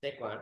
Take one.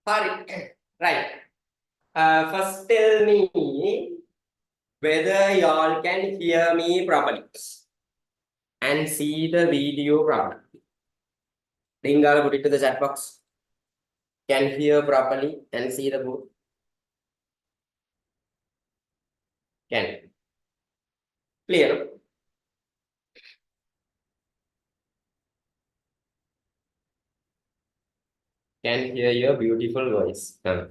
Sorry. Right. First tell me whether y'all can hear me properly and see the video properly. Ringala, put it to the chat box. Can hear properly and see the book. Can. Clear. Can hear your beautiful voice. Hari.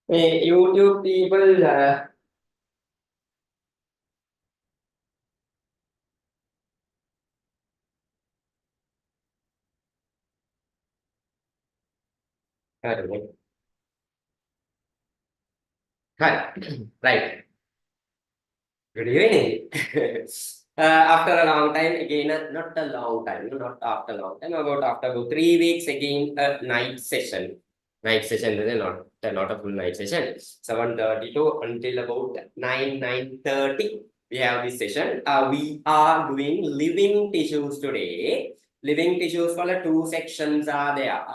Hey, YouTube people. Hari. Right. Good evening. After a long time, again, not a long time, not after a long time, after about 3 weeks, again, a night session. Night session, not a full night session. 7:30 to until about 9:30. We have this session. We are doing living tissues today. Living tissues for the two sections are there: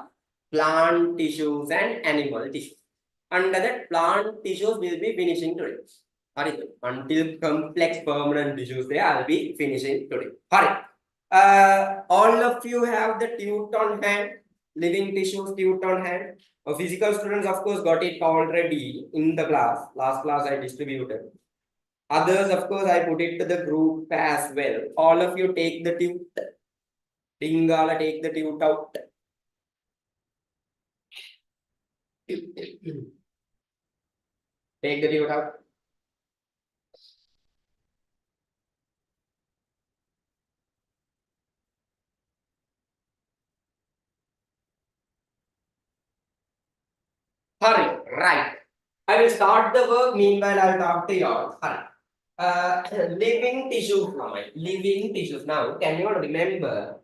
plant tissues and animal tissues. Under that, plant tissues will be finishing today. Until complex permanent tissues, I'll be finishing today. All of you have the tute on hand, living tissues tute on hand. Physical students, of course, got it already in the class. Last class I distributed. Others, of course, I put it to the group as well. All of you take the tute. Tingala, take the tute out. Take the tute out. Hurry, right. I will start the work. Meanwhile, I'll talk to you all. Hurry. Living tissues now. Living tissues. Now, can you all remember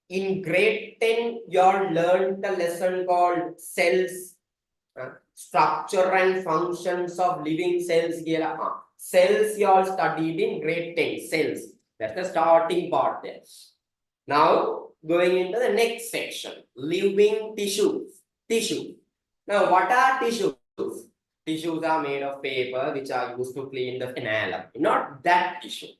in grade 10, you all learned a lesson called cells, structure and functions of living cells here. Cells you all studied in grade 10. Cells. That's the starting part there. Now, going into the next section, living tissues. Tissue. Now, what are tissues? Tissues are made of paper, which are used to clean the enamel. Not that tissue.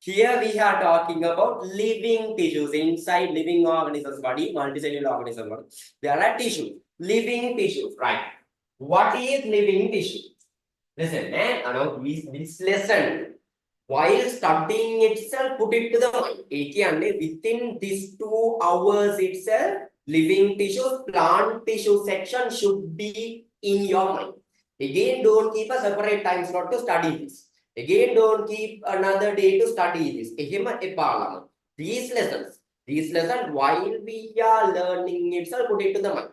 Here we are talking about living tissues inside living organisms body, multicellular organism body. There are tissues, living tissues, right? What is living tissue? Listen, this lesson, while studying itself, put it to the mind. Within these 2 hours itself, living tissues, plant tissue section should be in your mind. Again, don't keep a separate time slot to study this. Again, don't keep another day to study this. These lessons, while we are learning itself, put it to the mind.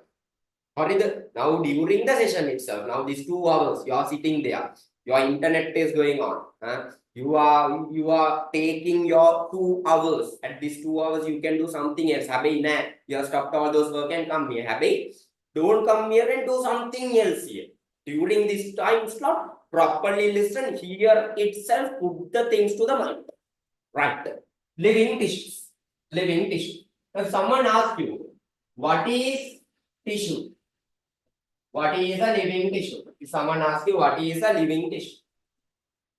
Or now during the session itself, now these 2 hours, you are sitting there, your internet is going on. You are taking your 2 hours. At these 2 hours, you can do something else. Happy, nah, you have stopped all those work and come here. Happy, don't come here and do something else here. During this time slot, properly listen here itself, put the things to the mind. Right. Living tissues. Living tissue. If someone asks you, what is tissue? What is a living tissue? If someone asks you, what is a living tissue?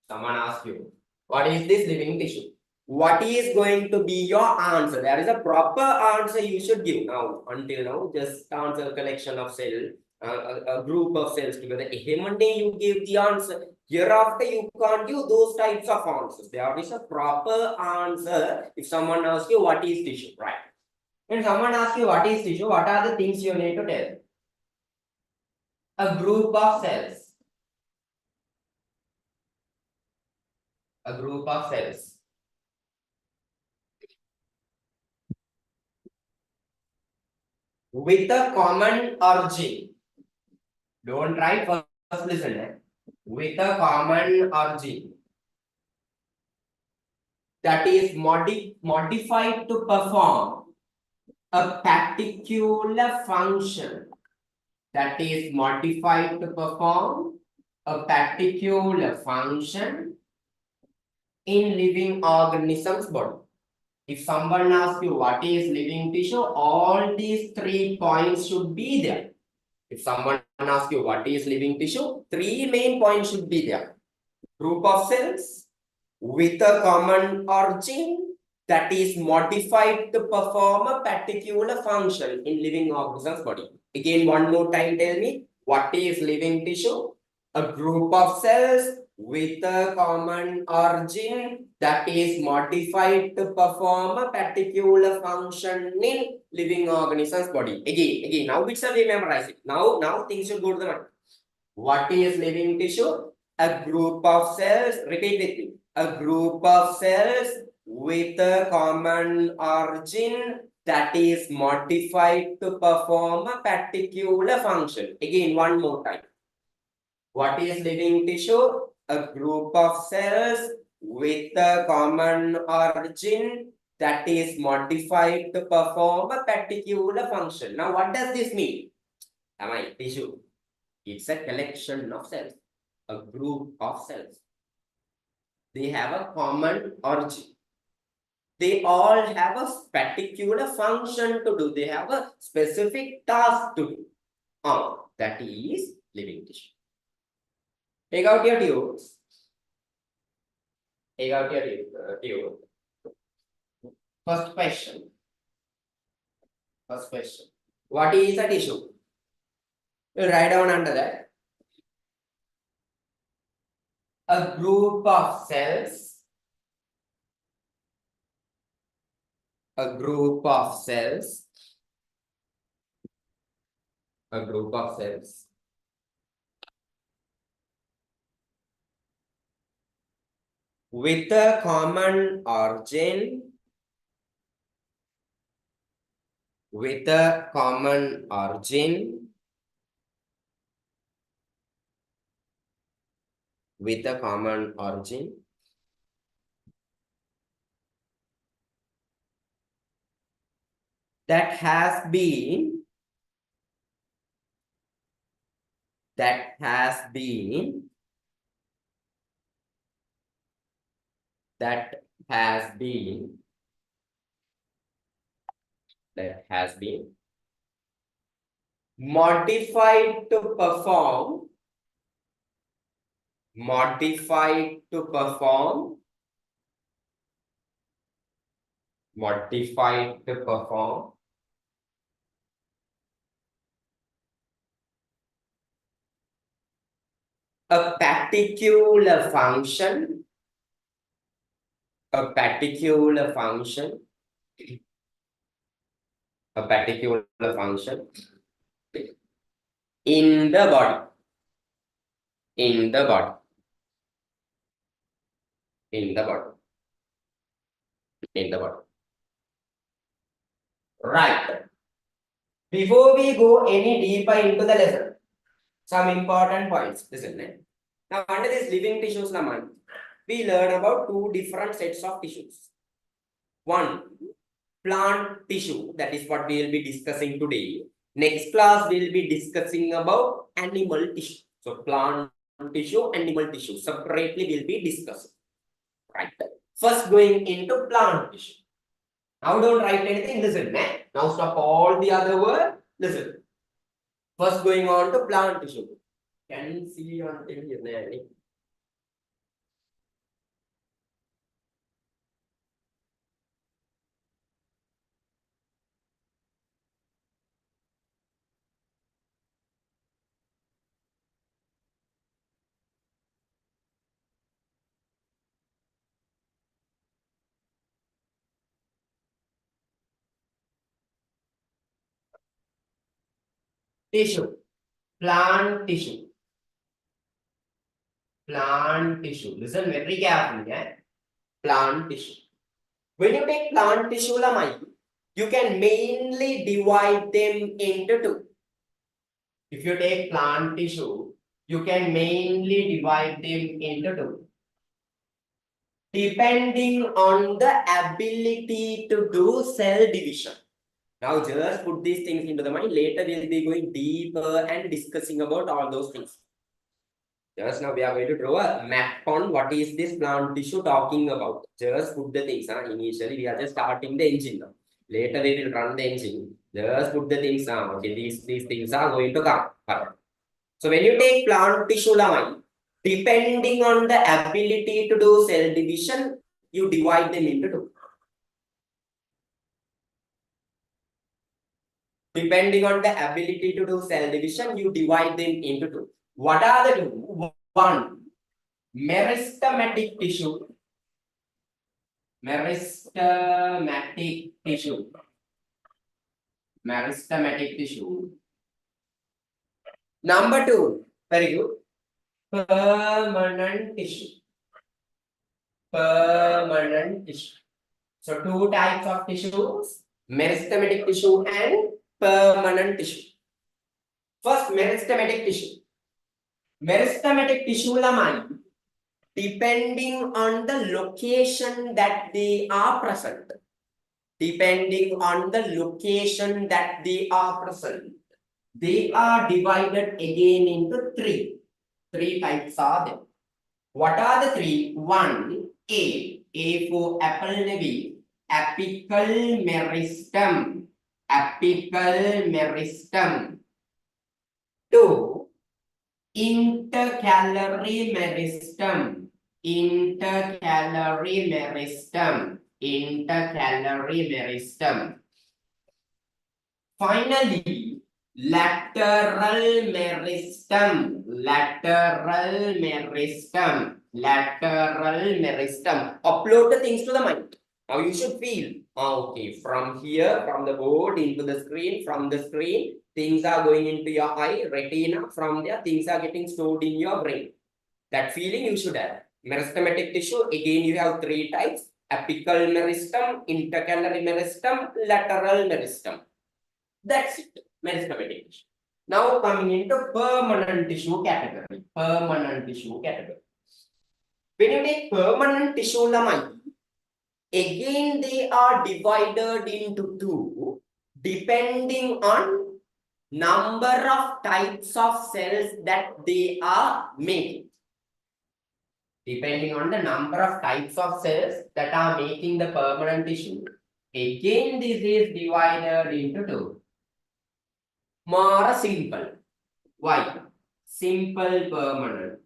Someone asks you, what is this living tissue? What is going to be your answer? There is a proper answer you should give. Now, until now, just answer collection of cells, a group of cells together. One day you give the answer. Hereafter, you can't give those types of answers. There is a proper answer if someone asks you, what is tissue, right? When someone asks you, what is tissue, what are the things you need to tell? A group of cells. A group of cells with a common origin. Don't write first, listen. With a common origin that is modified to perform a particular function. That is modified to perform a particular function in living organisms' body. If someone asks you what is living tissue, all these 3 points should be there. If someone asks you what is living tissue, 3 main points should be there. Group of cells with a common origin that is modified to perform a particular function in living organisms' body. Again, one more time, tell me, what is living tissue? A group of cells with a common origin that is modified to perform a particular function in living organisms' body. Again, now which we memorize it. Now things should go to the mind. What is living tissue? A group of cells, repeat with me. A group of cells with a common origin that is modified to perform a particular function. Again, one more time. What is living tissue? A group of cells with a common origin that is modified to perform a particular function. Now, what does this mean? Am I tissue? It's a collection of cells, a group of cells. They have a common origin. They all have a particular function to do. They have a specific task to do. That is living tissue. Take out your tubes. Take out your tube. First question. What is a tissue? You write down under that. A group of cells. A group of cells. A group of cells. With a common origin. With a common origin. With a common origin. That has been that has been modified to perform a particular function a particular function in the body in the body in the body in the body. Right. Before we go any deeper into the lesson, some important points. Listen. Now, under this living tissues, we learn about two different sets of tissues. One, plant tissue. That is what we will be discussing today. Next class, we will be discussing about animal tissue. So, plant tissue, animal tissue. Separately, we will be discussing. Right. First, going into plant tissue. Now, don't write anything. Listen. Now, stop all the other words. Listen. First, going on to plant tissue. Can you see on TV? Tissue. Plant tissue. Plant tissue. Listen very carefully. Plant tissue. When you take plant tissue, you can mainly divide them into two. If you take plant tissue, you can mainly divide them into two. Depending on the ability to do cell division. Now just put these things into the mind. Later we'll be going deeper and discussing about all those things. Just now we are going to draw a map on what is this plant tissue talking about. Just put the things. Initially we are just starting the engine now. Later we will run the engine. Just put the things. Okay, these things are going to come. So when you take plant tissue, depending on the ability to do cell division, you divide them into two. Depending on the ability to do cell division, you divide them into two. What are the two? One, meristematic tissue. Meristematic tissue. Meristematic tissue. Number two, very good. Permanent tissue. Permanent tissue. So two types of tissues, meristematic tissue and permanent tissue. First, meristematic tissue. Meristematic tissue depending on the location that they are present. Depending on the location that they are present, they are divided again into three. Three types are there. What are the three? One, A for apple navy, apical meristem. Apical meristem. Two, intercalary meristem. Intercalary meristem. Intercalary meristem. Finally, lateral meristem. Lateral meristem. Lateral meristem. Upload the things to the mind. Now you should feel, okay, from here, from the board into the screen, from the screen, things are going into your eye, retina, from there, things are getting stored in your brain. That feeling you should have. Meristematic tissue, again, you have three types: apical meristem, intercalary meristem, lateral meristem. That's it, meristematic tissue. Now coming into permanent tissue category. Permanent tissue category. When you take permanent tissue, again they are divided into two, depending on number of types of cells that they are making. Depending on the number of types of cells that are making the permanent tissue, again this is divided into two. More simple. Why? Simple permanent.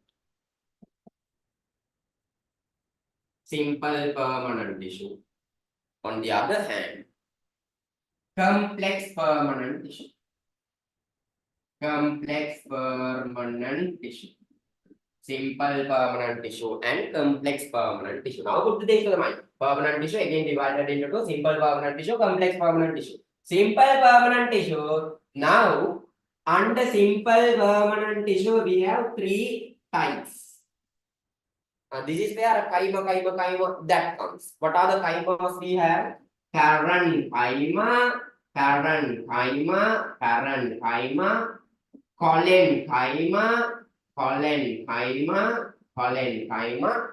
Simple permanent tissue. On the other hand, complex permanent tissue. Complex permanent tissue. Simple permanent tissue and complex permanent tissue. Now put the things to the mind. Permanent tissue again divided into two. Simple permanent tissue, complex permanent tissue. Simple permanent tissue. Now under simple permanent tissue we have three types. This is where chyma that comes. What are the chymas we have? Parenchyma, Parenchyma, Parenchyma, Collenchyma, Collenchyma, Collenchyma,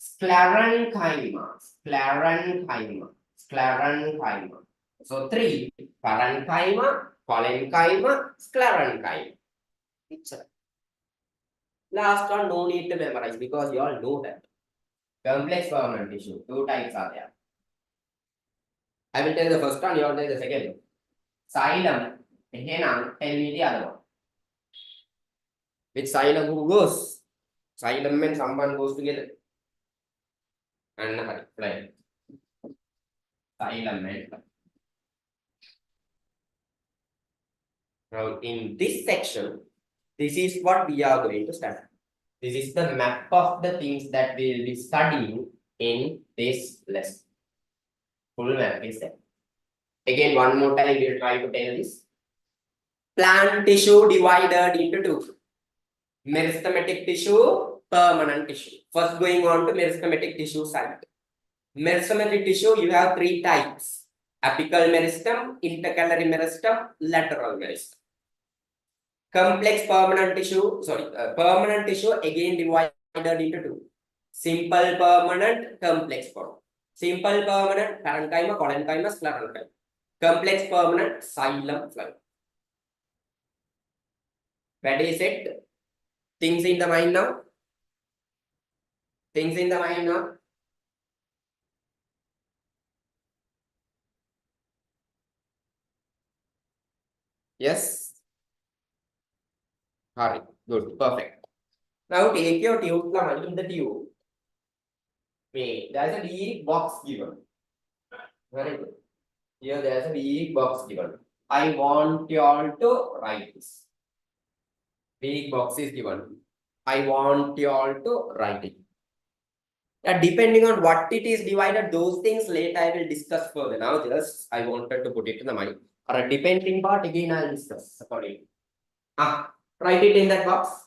Sclerenchyma, Sclerenchyma, Sclerenchyma. So three: Parenchyma, Collenchyma, Sclerenchyma. It's a last one, no need to memorize because you all know that. Complex permanent tissue, two types are there. I will tell the first one, you all tell the second one. Xylem, Henang, tell me the other one. With xylem who goes? Xylem and someone goes together. And play. Xylem and now in this section, this is what we are going to study. This is the map of the things that we will be studying in this lesson. Full map is there. Again, one more time, we will try to tell this. Plant tissue divided into two. Meristematic tissue, permanent tissue. First going on to meristematic tissue side. Meristematic tissue, you have three types. Apical meristem, intercalary meristem, lateral meristem. Complex permanent tissue, permanent tissue again divided into two. Simple permanent, complex permanent. Simple permanent, parenchyma, collenchyma, sclerenchyma. Complex permanent, xylem, phloem. What is it? Things in the mind now? Things in the mind now? Yes? Hurry. Good. Perfect. Now take your tube in the tube. Wait, there's a big box given. Very good. Here there's a big box given. I want you all to write this. Big box is given. I want you all to write it. Depending on what it is divided, those things later I will discuss further. Now just I wanted to put it in the mind. Or a depending part again I'll discuss accordingly. Write it in that box.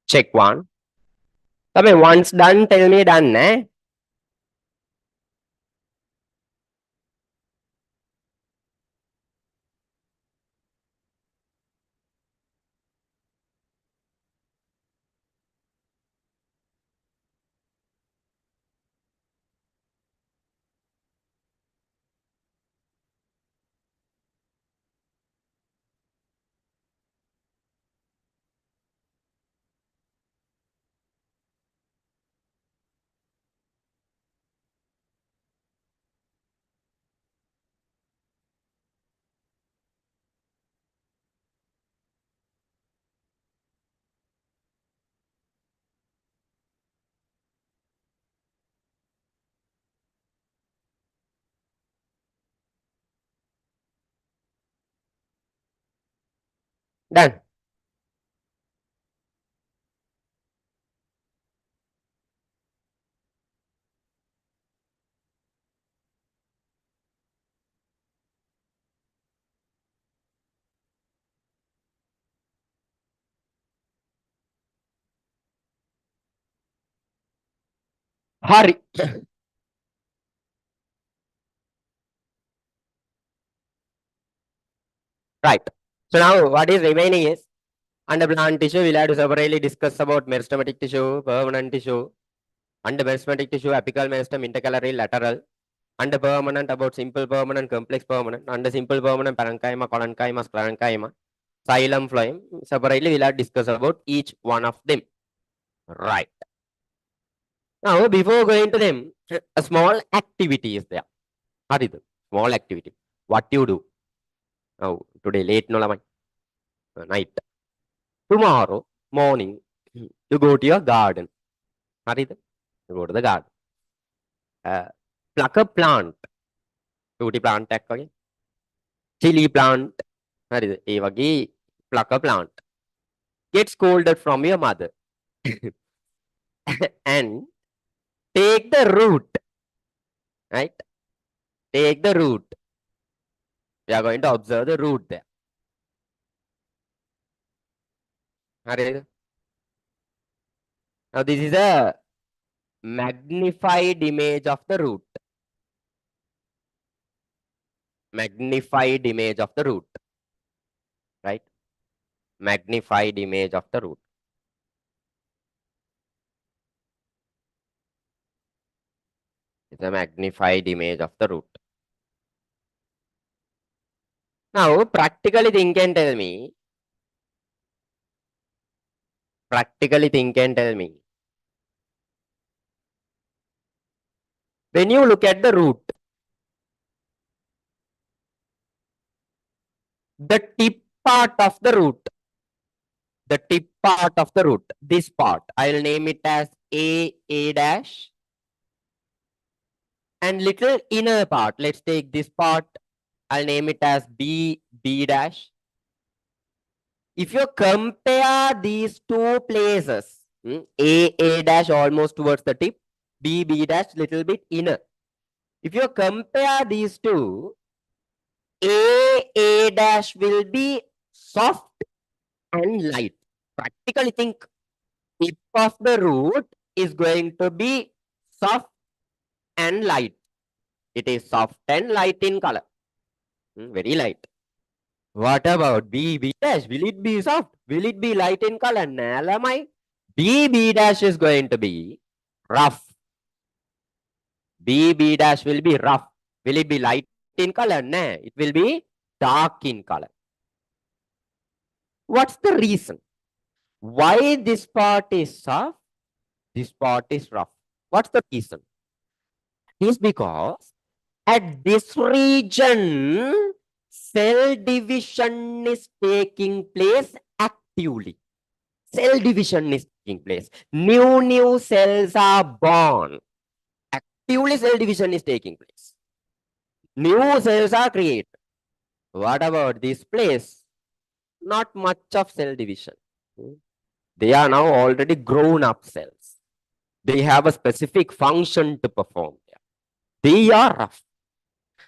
Check one. Okay, once done, tell me done, eh? Done. Hurry. Right. So now what is remaining is under plant tissue, we'll have to separately discuss about meristematic tissue, permanent tissue, under meristematic tissue, apical meristem, intercalary, lateral, under permanent about simple permanent, complex permanent, under simple permanent, parenchyma, collenchyma, sclerenchyma, xylem, phloem. Separately, we'll have to discuss about each one of them. Right. Now, before going to them, a small activity is there. What is it? Small activity. What you do? Oh, today late no night. Tomorrow morning, you go to your garden. What is it? You go to the garden. Pluck a plant. Beauty plant again. Chili plant. What is it? Pluck a plant. Get scolded from your mother. And take the root. Right? Take the root. We are going to observe the root there. Now, this is a magnified image of the root. Magnified image of the root. Right? Magnified image of the root. It's a magnified image of the root. Now, practically think and tell me. Practically think and tell me. When you look at the root, the tip part of the root, this part, I'll name it as A dash. And little inner part, let's take this part, I'll name it as B dash. If you compare these two places, A dash almost towards the tip, B dash little bit inner. If you compare these two, A dash will be soft and light. Practically think tip of the root is going to be soft and light. It is soft and light in color. Very light. What about B dash? Will it be soft? Will it be light in color? Nalamai. B dash is going to be rough. B dash will be rough. Will it be light in color? No, it will be dark in color. What's the reason? Why this part is soft? This part is rough. What's the reason? It is because at this region, cell division is taking place actively. Cell division is taking place. New cells are born. Actively cell division is taking place. New cells are created. What about this place? Not much of cell division. They are now already grown up cells. They have a specific function to perform. They are rough.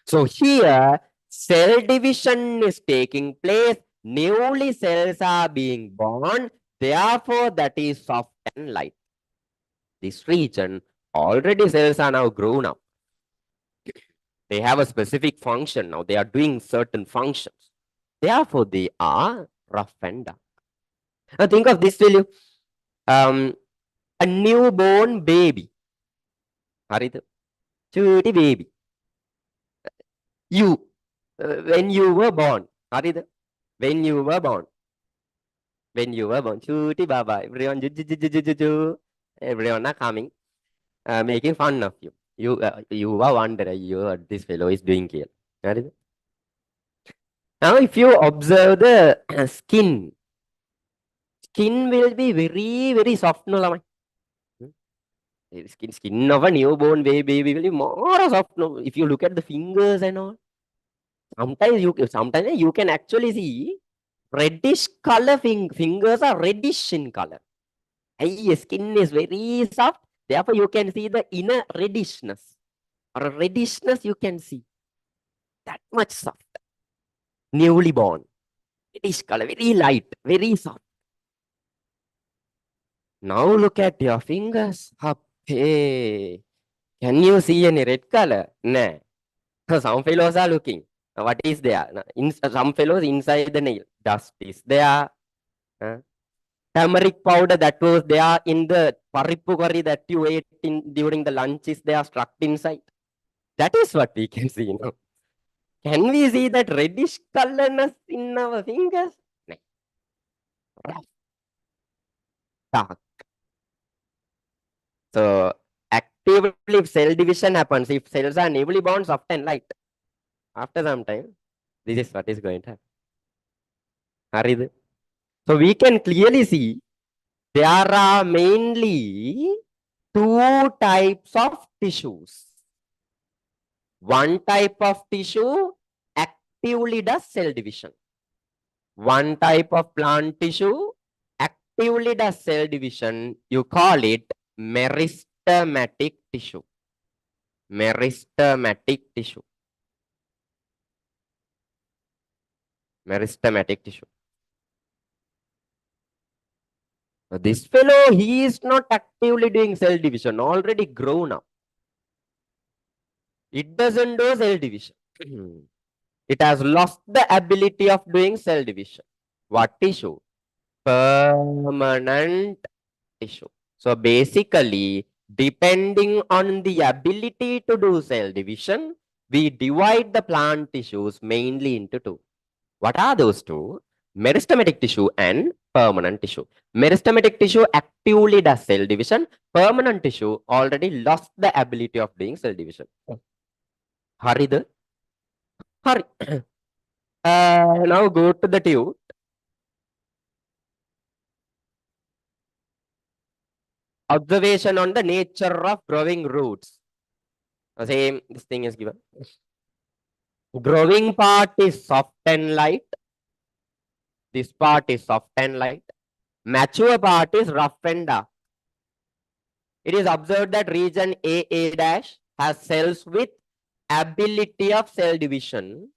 So here, cell division is taking place. Newly cells are being born. Therefore, that is soft and light. This region, already cells are now grown up. They have a specific function now. They are doing certain functions. Therefore, they are rough and dark. Now, think of this, will you? A newborn baby. Harita. Cutie baby. You, when you were born. Harita. When you were born. When you were born. Cutie baba. Everyone, everyone are coming, making fun of you. You were wondering, this fellow is doing here. Harita. Now, if you observe the skin will be very, very soft. No, skin of a newborn baby will be more soft. No, if you look at the fingers and all, sometimes you can actually see reddish color. Fingers are reddish in color. Skin is very soft. Therefore, you can see the inner reddishness or reddishness. You can see that much soft. Newly born, reddish color, very light, very soft. Now look at your fingers. Hey, can you see any red color? Nah. Some fellows are looking. What is there? Some fellows inside the nail. Dust is there. Turmeric powder that was there in the parippu curry that you ate during the lunch is there stuck inside. That is what we can see now. Can we see that reddish colorness in our fingers? No. Rough. Dark. So, actively cell division happens. If cells are newly born, soft and light. After some time, this is what is going to happen. So, we can clearly see there are mainly two types of tissues. One type of tissue actively does cell division. One type of plant tissue actively does cell division. You call it meristematic tissue. Meristematic tissue. Meristematic tissue. Now, this fellow, he is not actively doing cell division, already grown up. It doesn't do cell division. It has lost the ability of doing cell division. What tissue? Permanent tissue. So basically, depending on the ability to do cell division, we divide the plant tissues mainly into two. What are those two? Meristematic tissue and permanent tissue. Meristematic tissue actively does cell division. Permanent tissue already lost the ability of doing cell division. Hurry. Hurry. Now go to the tube. Observation on the nature of growing roots. Same, this thing is given. Growing part is soft and light. This part is soft and light. Mature part is rough and dark. It is observed that region AA dash has cells with ability of cell division.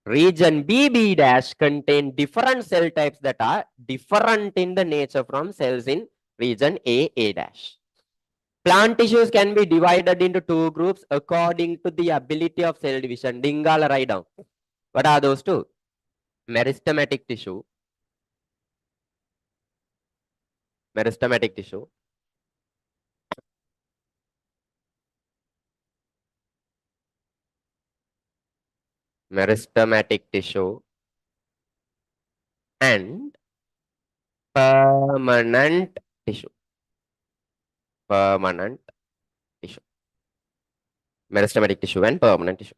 Region BB dash contain different cell types that are different in the nature from cells in region AA dash. Plant tissues can be divided into two groups according to the ability of cell division. Dingala, write down. What are those two? Meristematic tissue. Meristematic tissue. Meristematic tissue. And permanent tissue. Permanent tissue. Meristematic tissue and permanent tissue.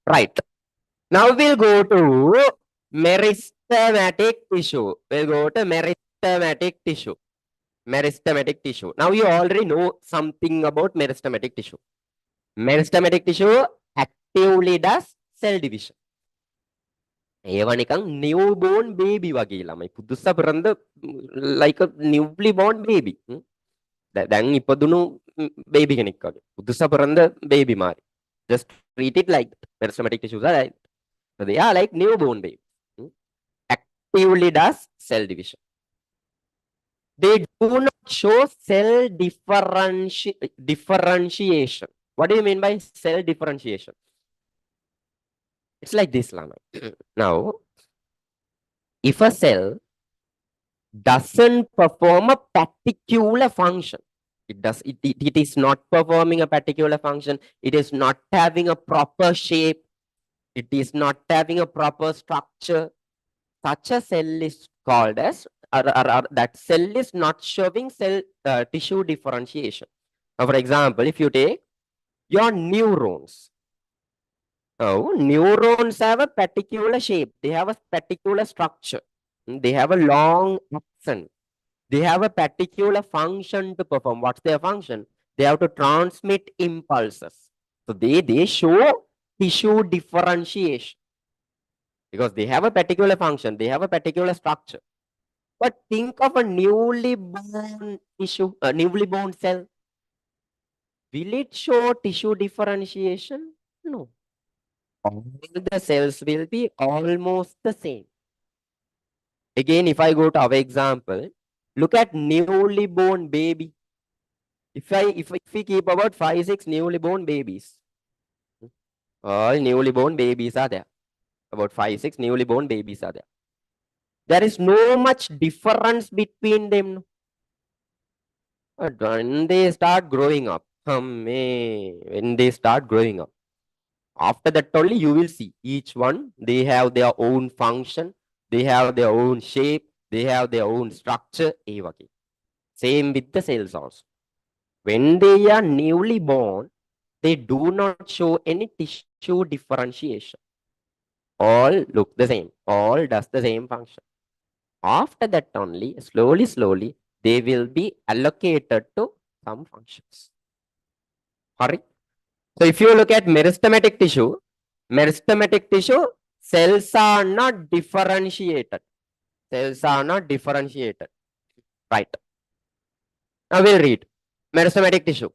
Right. Now we'll go to meristematic tissue. We'll go to meristematic tissue. Meristematic tissue. Now you already know something about meristematic tissue. Meristematic tissue actively does cell division. ඒව නිකන් newborn baby වගේ ළමයි. පුදුස්ස පිරන්ද like a newly born baby. දැන් ඉපදුණු baby කෙනෙක් වගේ. පුදුස්ස පිරන්ද baby Marie. Just treat it like that. Meristematic tissues are like, so they are like newborn baby. Actively does cell division. They do not show cell differentiation. What do you mean by cell differentiation? It's like this, Lama. Now, if a cell doesn't perform a particular function, it is not performing a particular function, it is not having a proper shape, it is not having a proper structure, such a cell is called as, that cell is not showing cell tissue differentiation. Now, for example, if you take your neurons, now neurons have a particular shape, they have a particular structure, they have a long axon, they have a particular function to perform. What's their function? They have to transmit impulses. So they show tissue differentiation because they have a particular function, they have a particular structure. But think of a newly born tissue, a newly born cell. Will it show tissue differentiation? No. All the cells will be almost the same. Again, if I go to our example, look at newly born baby. If we keep about 5-6 newly born babies, all newly born babies are there. About 5-6 newly born babies are there. There is no much difference between them. But when they start growing up, when they start growing up, after that only you will see each one, they have their own function, they have their own shape, they have their own structure. Same with the cells also. When they are newly born, they do not show any tissue differentiation. All look the same, all does the same function. After that only, slowly, they will be allocated to some functions. Hurry. So if you look at meristematic tissue, cells are not differentiated. Cells are not differentiated. Right. Now we'll read. Meristematic tissue.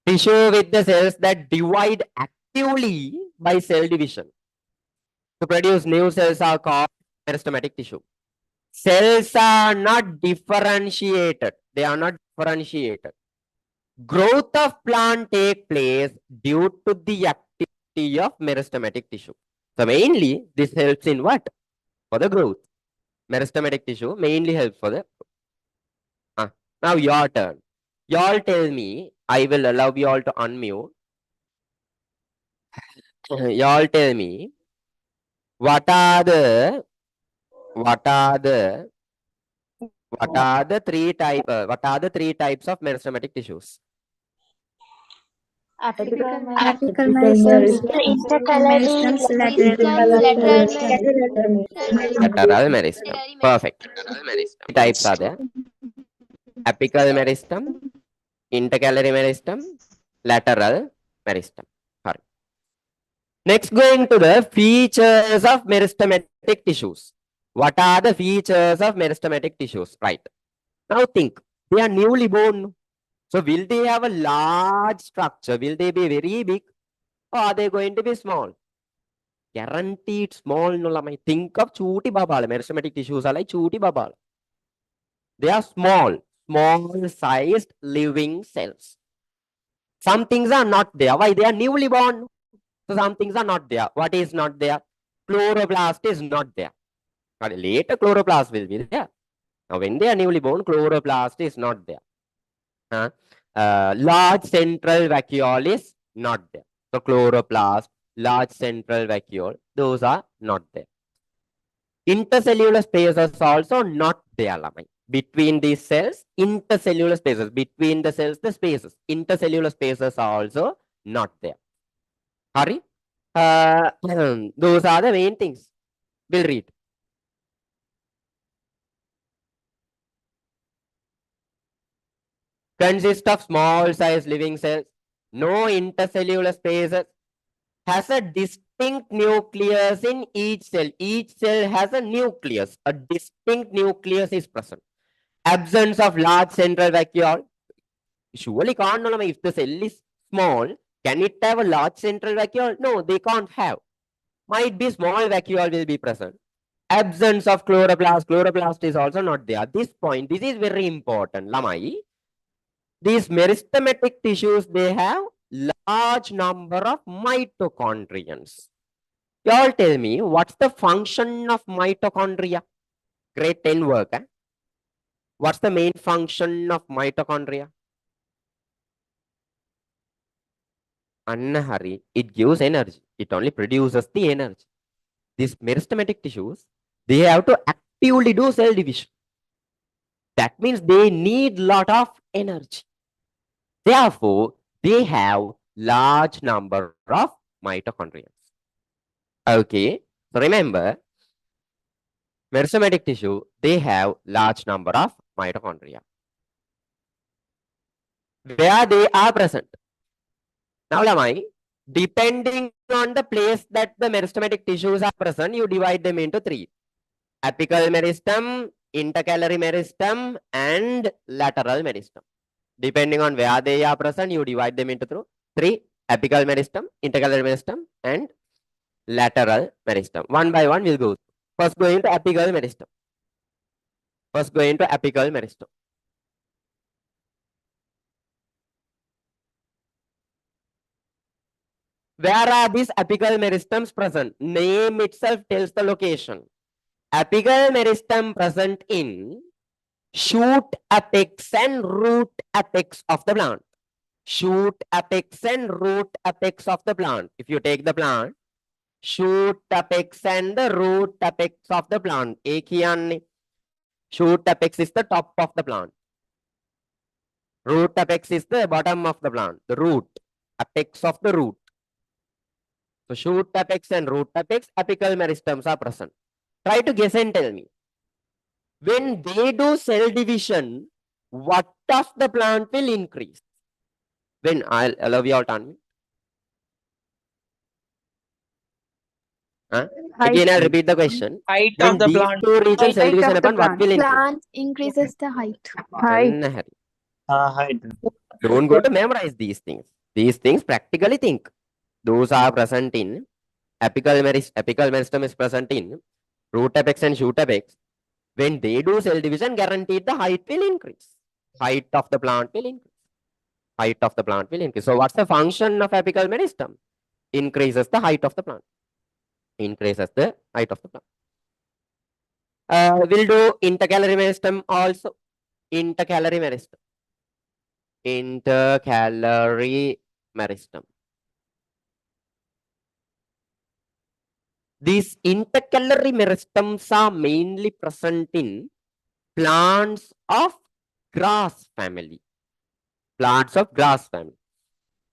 Tissue with the cells that divide actively by cell division to produce new cells are called meristematic tissue. Cells are not differentiated. They are not differentiated. Growth of plant take place due to the activity of meristematic tissue. So mainly this helps in what? For the growth. Meristematic tissue mainly helps for the now your turn. Y'all tell me, I will allow you all to unmute. Y'all tell me, what are the three types of meristematic tissues? Apical Apical meristems, meristems, intercalary meristems, meristems, lateral Lateral meristem. Perfect. Three types are there. Apical meristem, intercalary meristem, lateral meristem. Sorry. Next, going to the features of meristematic tissues. What are the features of meristematic tissues? Right. Now think, they are newly born. So will they have a large structure? Will they be very big? Or are they going to be small? Guaranteed small. No, think of chuti babala. Meristematic tissues are like chuti babala. They are small sized living cells. Some things are not there. Why? They are newly born. So some things are not there. What is not there? Chloroplast is not there. But later chloroplast will be there. Now when they are newly born, chloroplast is not there. Large central vacuole is not there. So chloroplast, large central vacuole, those are not there. Intercellular spaces also not there. Between these cells, intercellular spaces, between the cells, the spaces, intercellular spaces are also not there. Hurry. Those are the main things. We'll read. Consist of small size living cells, no intercellular spaces, has a distinct nucleus in each cell. Each cell has a nucleus. A distinct nucleus is present. Absence of large central vacuole. Surely can't know if the cell is small, can it have a large central vacuole? No, they can't have. Might be small vacuole will be present. Absence of chloroplast. Chloroplast is also not there. At this point, this is very important. Lamai. These meristematic tissues, they have large number of mitochondrions. Y'all tell me, what's the function of mitochondria? Grade 10 work. Eh? What's the main function of mitochondria? Annahari, it gives energy. It only produces the energy. These meristematic tissues, they have to actively do cell division. That means they need lot of energy. Therefore, they have large number of mitochondria. Okay, so remember, meristematic tissue, they have large number of mitochondria. Where they are present. Now, Lamai, depending on the place that the meristematic tissues are present, you divide them into three. Apical meristem, intercalary meristem, and lateral meristem. Depending on where they are present, you divide them into three. Apical meristem, intercalary meristem, and lateral meristem. One by one, we'll go. First, go into apical meristem. First, go into apical meristem. Where are these apical meristems present? Name itself tells the location. Apical meristem present in shoot apex and root apex of the plant. Shoot apex and root apex of the plant. If you take the plant, shoot apex and the root apex of the plant. Shoot apex is the top of the plant. Root apex is the bottom of the plant. The root, apex of the root. So shoot apex and root apex, apical meristems are present. Try to guess and tell me. When they do cell division, what of the plant will increase? When I'll allow you all to unmute. Again, I'll repeat the question. Height When of the these plant. two regions cell Height division of the upon, what will increase? Plant increases the height. Height. Don't go to memorize these things. These things practically think. Those are present in apical meristem is present in root apex and shoot apex. When they do cell division, guaranteed the height will increase. Height of the plant will increase. Height of the plant will increase. So what's the function of apical meristem? Increases the height of the plant. Increases the height of the plant. We'll do intercalary meristem also. Intercalary meristem. Intercalary meristem. These intercalary meristems are mainly present in plants of grass family. Plants of grass family.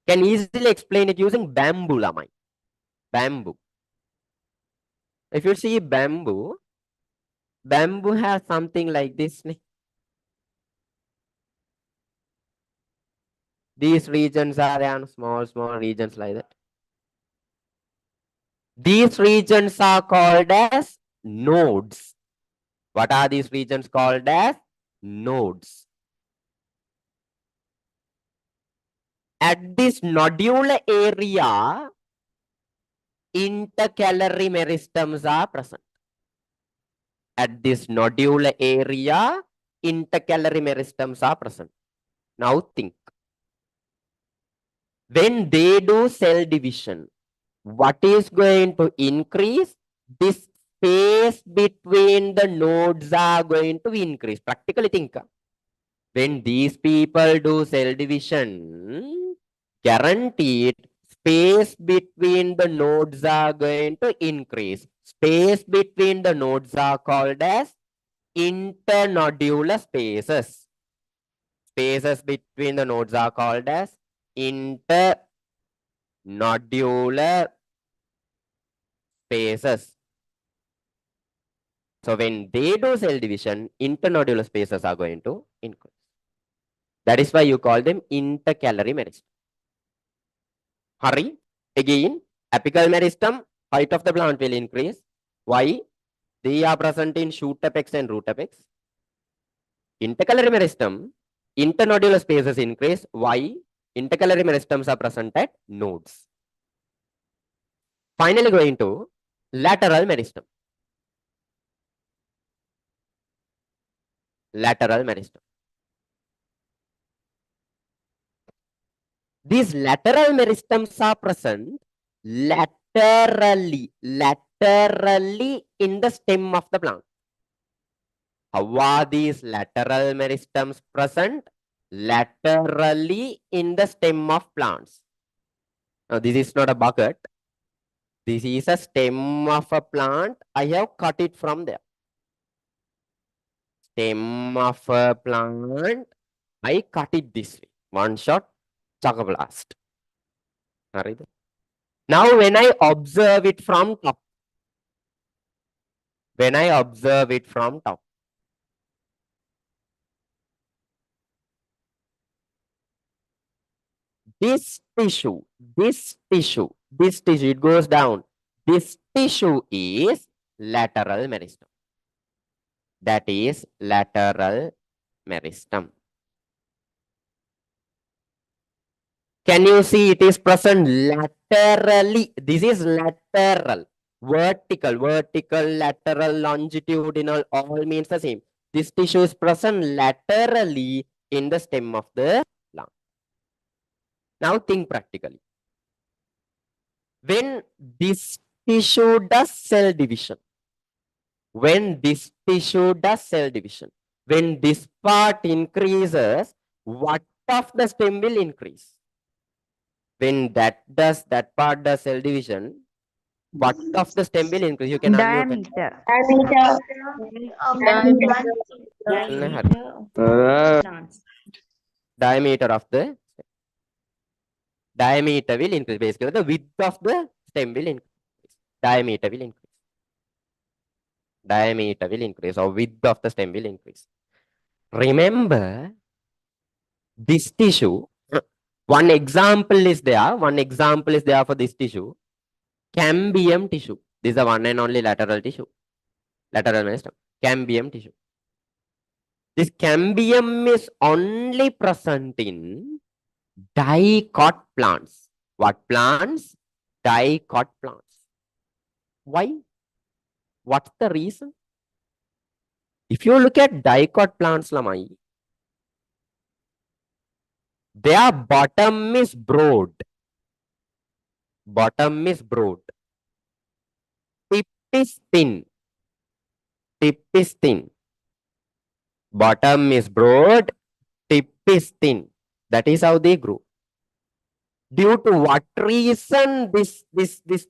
Can easily explain it using bamboo, Lamai. Bamboo. If you see bamboo has something like this. These regions are small regions like that. These regions are called as nodes. What are these regions called as? Nodes. At this nodular area, intercalary meristems are present. At this nodular area, intercalary meristems are present. Now think. When they do cell division, what is going to increase? This space between the nodes are going to increase. Practically think. When these people do cell division, guaranteed space between the nodes are going to increase. Space between the nodes are called as internodular spaces. Spaces between the nodes are called as internodular spaces. So when they do cell division, internodular spaces are going to increase. That is why you call them intercalary meristem. Hurry. Again, Apical meristem, height of the plant will increase. Why? They are present in shoot apex and root apex. Intercalary meristem, internodular spaces increase. Why? Intercalary meristems are present at nodes. Finally, going to lateral meristem. Lateral meristem. These lateral meristems are present laterally in the stem of the plant. How are these lateral meristems present? Laterally in the stem of plants. Now, this is not a bucket. This is a stem of a plant. I have cut it from there. Stem of a plant. I cut it this way. One shot, chaka blast. Now, when I observe it from top, this tissue, it goes down. This tissue is lateral meristem. That is lateral meristem. Can you see it is present laterally? This is lateral. Vertical, lateral, longitudinal, all means the same. This tissue is present laterally in the stem of the plant. Now think practically. When this tissue does cell division, when this part increases, what of the stem will increase? When that part does cell division, what of the stem will increase? You can unmute it. Diameter of the diameter will increase. Basically, the width of the stem will increase. Diameter will increase. Diameter will increase, or width of the stem will increase. Remember, this tissue, one example is there for this tissue. Cambium tissue. This is the one and only lateral tissue. Lateral meristem. Cambium tissue. This cambium is only present in dicot plants. What plants? Dicot plants. Why? What's the reason? If you look at dicot plants, Lamai, their bottom is broad. Bottom is broad. Tip is thin. Tip is thin. Bottom is broad. Tip is thin. That is how they grow. Due to what reason this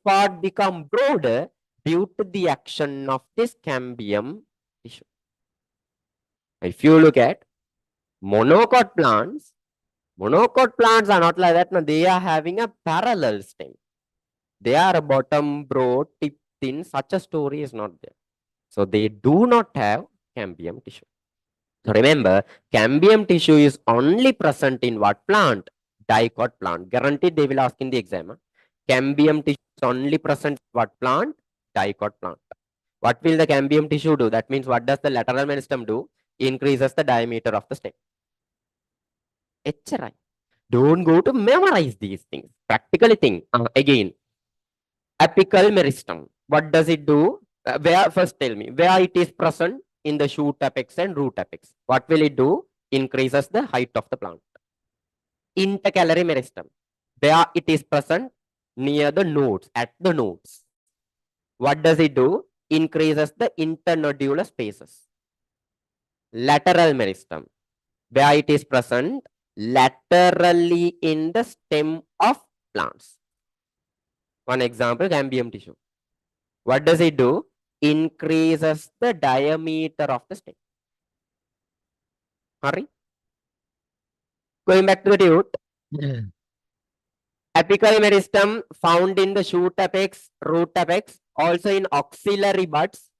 part become broader? Due to the action of this cambium tissue. If you look at monocot plants are not like that. No, they are having a parallel stem. They are bottom broad, tip thin. Such a story is not there. So they do not have cambium tissue. So remember, cambium tissue is only present in what plant? Dicot plant. Guaranteed they will ask in the exam. Cambium tissue is only present in what plant? Dicot plant. What will the cambium tissue do? That means what does the lateral meristem do? Increases the diameter of the stem. HRI. Don't go to memorize these things. Practically think. Again, apical meristem. What does it do? First tell me, where it is present? In the shoot apex and root apex. What will it do? Increases the height of the plant. Intercalary meristem. There it is present near the nodes, at the nodes. What does it do? Increases the internodular spaces. Lateral meristem. Where it is present laterally in the stem of plants. One example, cambium tissue. What does it do? Increases the diameter of the stem. Hurry. Going back to the root. Apical meristem found in the shoot apex, root apex, also in auxiliary buds.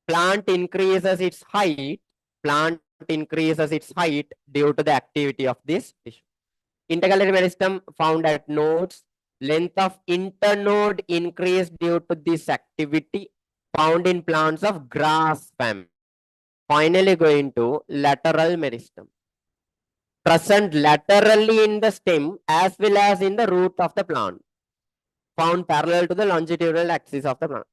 Plant increases its height. Plant increases its height due to the activity of this tissue. Intercalary meristem found at nodes. Length of internode increase due to this activity found in plants of grass family. Finally going to lateral meristem. Present laterally in the stem as well as in the root of the plant. Found parallel to the longitudinal axis of the plant.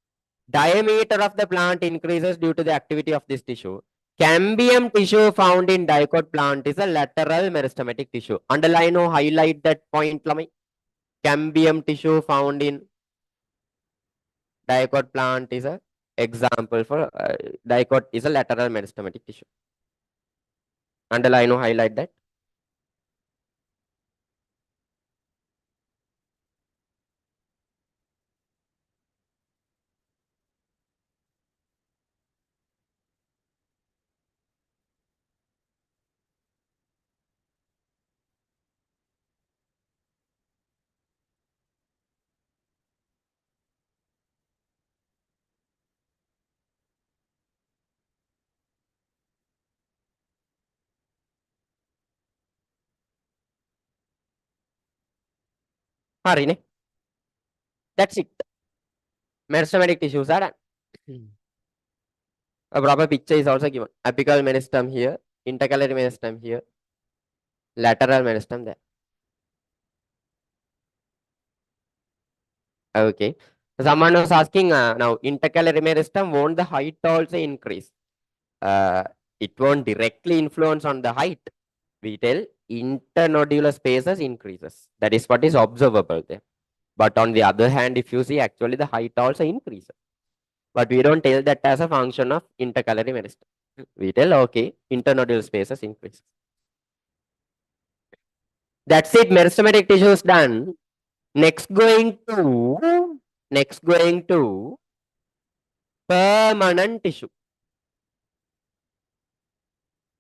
Diameter of the plant increases due to the activity of this tissue. Cambium tissue found in dicot plant is a lateral meristematic tissue. Underline or highlight that point, Lami. Cambium tissue found in dicot plant is a example for dicot is a lateral meristematic tissue. Underline or highlight that. Harine. That's it. Meristematic tissues are done. A proper picture is also given. Apical meristem here, intercalary meristem here, lateral meristem there. Okay. Someone was asking now, intercalary meristem, won't the height also increase? It won't directly influence on the height. We tell internodular spaces increases. That is what is observable there. But on the other hand, if you see, actually the height also increases. But we don't tell that as a function of intercalary meristem. We tell, okay, internodular spaces increase. That's it. Meristematic tissue is done. Next going to permanent tissue.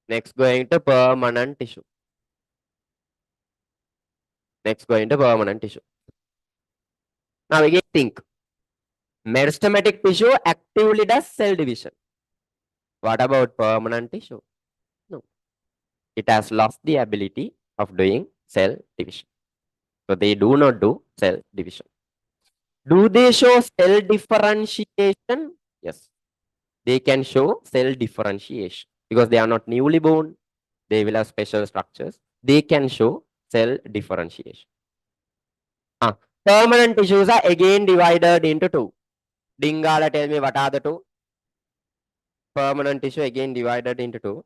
Next going to permanent tissue. Next going to permanent tissue. Now again think. Meristematic tissue actively does cell division. What about permanent tissue? No. It has lost the ability of doing cell division. So they do not do cell division. Do they show cell differentiation? Yes. They can show cell differentiation because they are not newly born. They will have special structures. They can show cell differentiation. Permanent tissues are again divided into two. Dingala, tell me what are the two? Permanent tissue again divided into two.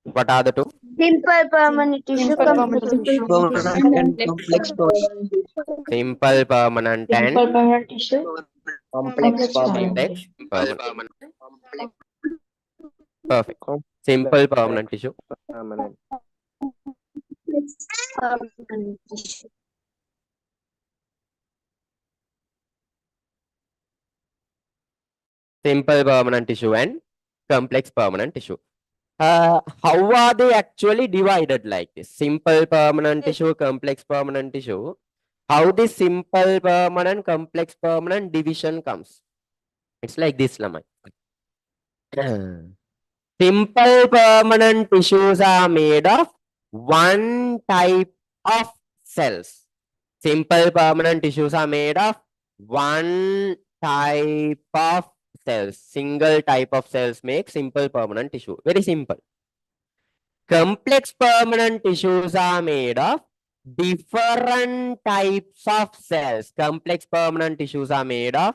What are the two? Simple permanent tissue. Permanent tissue. Permanent and complex Simple permanent and Permanent tissue. complex complex permanent. Perfect. Simple permanent tissue. permanent. Simple permanent tissue and complex permanent tissue. How are they actually divided like this? Simple permanent tissue, complex permanent tissue. How this simple permanent, complex permanent division comes? It's like this, Lamai. Simple permanent tissues are made of one type of cells. Simple permanent tissues are made of one type of cells. Single type of cells make simple permanent tissue. Very simple. Complex permanent tissues are made of different types of cells. Complex permanent tissues are made of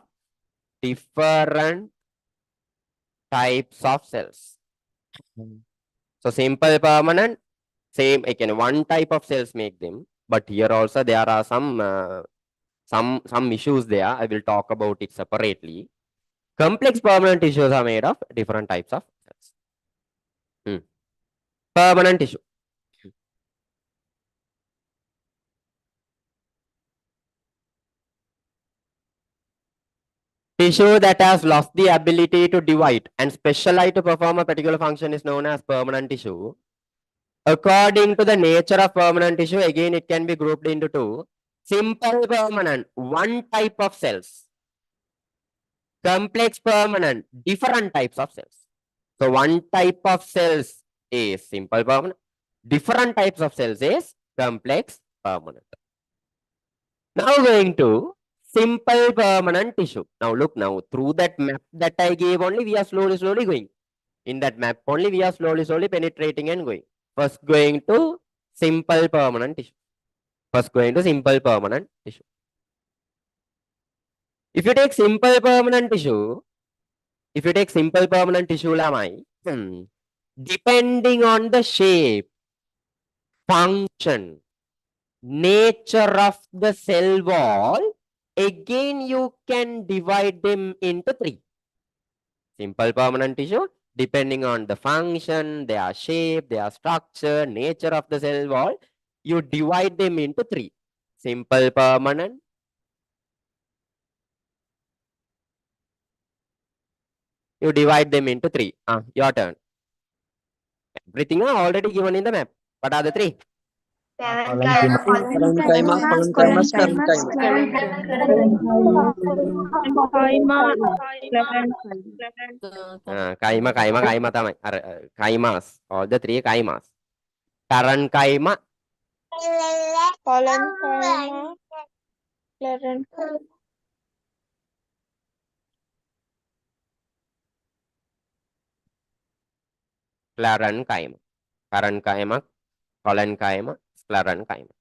different types of cells. So simple permanent, same again, one type of cells make them. But here also there are some issues there. I will talk about it separately. Complex permanent tissues are made of different types of cells. Permanent tissue. Tissue that has lost the ability to divide and specialize to perform a particular function is known as permanent tissue. According to the nature of permanent tissue, again it can be grouped into two. Simple permanent, one type of cells. Complex permanent, different types of cells. So one type of cells is simple permanent. Different types of cells is complex permanent. Now going to simple permanent tissue. Now look now through that map that I gave only we are slowly going. In that map only we are slowly penetrating and going. First going to simple permanent tissue. First going to simple permanent tissue. If you take simple permanent tissue, lamai, depending on the shape, function, nature of the cell wall, again you can divide them into three. Simple permanent tissue, depending on the function, their shape, their structure, nature of the cell wall, you divide them into three. Simple permanent, you divide them into three. Your turn. Everything are already given in the map. What are the three? Collenchyma, Parenchyma, Collenchyma, Sclerenchyma. Kaima tamai. Kaimas. All the three kaimas. Parenchyma, Collenchyma, Sclerenchyma. Sclerenchyma. Parenchyma, Collenchyma, Sclerenchyma.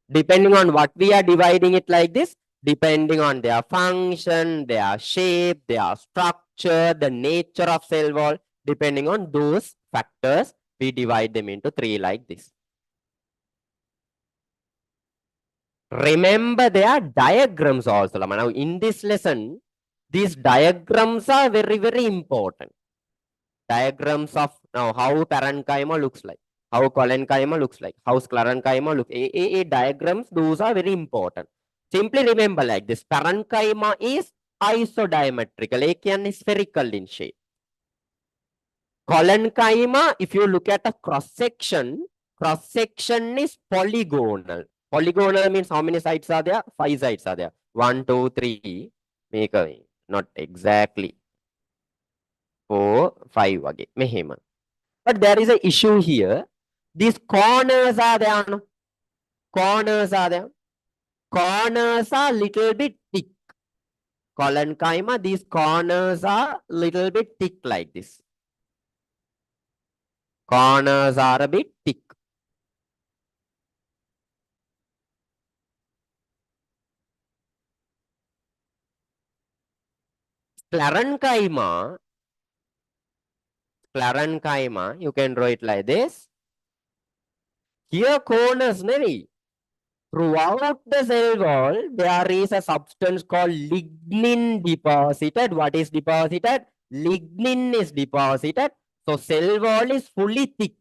Depending on what we are dividing it like this, depending on their function, their shape, their structure, the nature of cell wall, depending on those factors, we divide them into three like this. Remember their diagrams also. Now in this lesson, these diagrams are very important. Diagrams of now how parenchyma looks like, how collenchyma looks like, how sclerenchyma looks. Diagrams, those are very important. Simply remember like this, parenchyma is isodiametrical, spherical in shape. Collenchyma, if you look at a cross section is polygonal. Polygonal means how many sides are there? 5 sides are there. 1, 2, 3. Make a not exactly 4, 5 again. But there is an issue here. These corners are there. No? Corners are there. Corners are little bit thick. Collenchyma, these corners are little bit thick like this. Corners are a bit thick. Sclerenchyma, you can draw it like this. Here corners maybe. Throughout the cell wall, there is a substance called lignin deposited. What is deposited? Lignin is deposited. So cell wall is fully thick.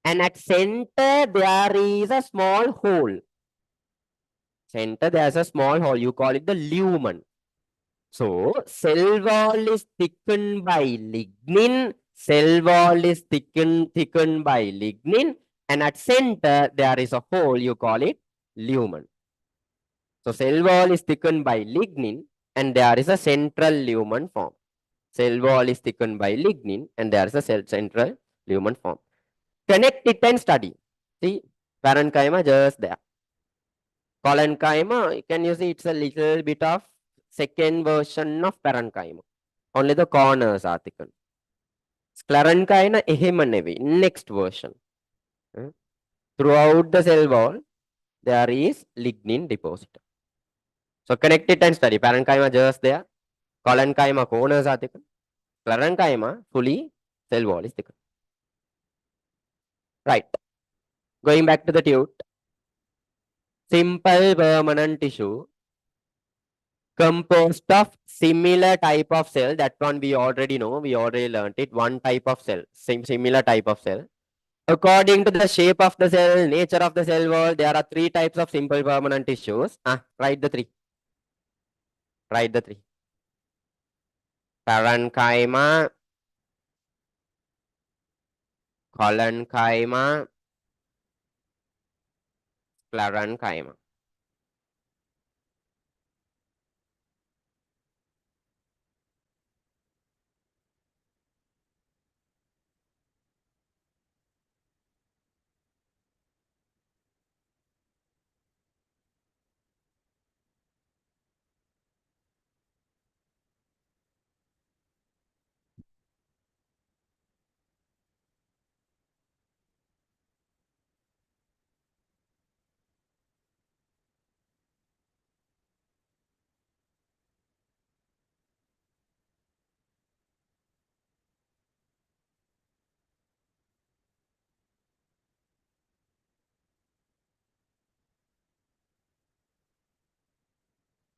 And at center, there is a small hole. Center, there's a small hole. You call it the lumen. So cell wall is thickened by lignin. Cell wall is thickened by lignin. And at center, there is a hole. You call it lumen. So cell wall is thickened by lignin and there is a central lumen form. Cell wall is thickened by lignin and there is a central lumen form. Connect it and study. See, parenchyma just there. Collenchyma, can you see it's a little bit of second version of parenchyma. Only the corners are thickened. Sclerenchyma, next version. Throughout the cell wall, there is lignin deposit. So connect it and study. Parenchyma just there. Collenchyma corners are thickened. Sclerenchyma fully cell wall is thickened. Right. Going back to the tute. Simple permanent tissue composed of similar type of cell. That one we already know. We already learned it. One type of cell. Similar type of cell. According to the shape of the cell, nature of the cell wall, there are 3 types of simple permanent tissues. Write the 3. Write the 3. Parenchyma, Collenchyma, Sclerenchyma.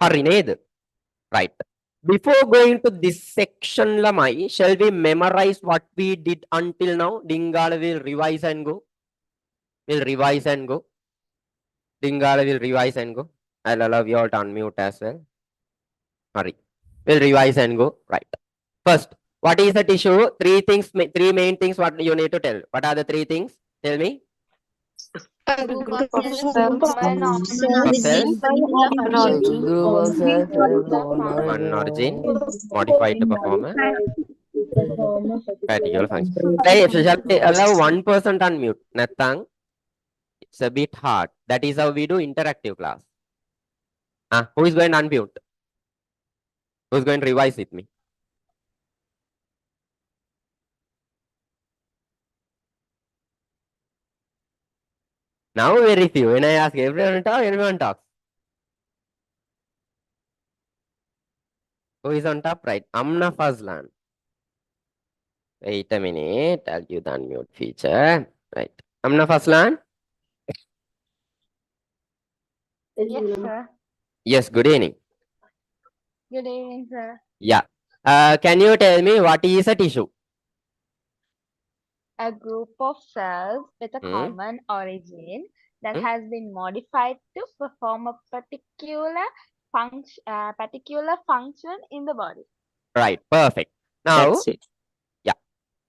Hari ned. Right. Before going to this section, Lamai, shall we memorize what we did until now? Dingala will revise and go. Will revise and go. Dingala will revise and go. I'll allow you all to unmute as well. Hurry. We'll revise and go. Right. First, what is the tissue? Three main things what you need to tell. What are the three things? Tell me. A group of cells Group of cells. One origin. Modified to perform a particular function. Shall I allow one person to unmute? Nathang. It's a bit hard. That is how we do interactive class. Who is going to unmute? Who is going to revise with me? Now very few. When I ask everyone talk, everyone talks. Who is on top right? Amna Fazlan. Wait a minute. I'll give the unmute feature. Right. Amna Fazlan? Yes, sir. Yes, good evening. Good evening, sir. Yeah. Can you tell me what is a tissue? A group of cells with a common origin that has been modified to perform a particular function in the body. Right. Perfect. Now, That's it. yeah.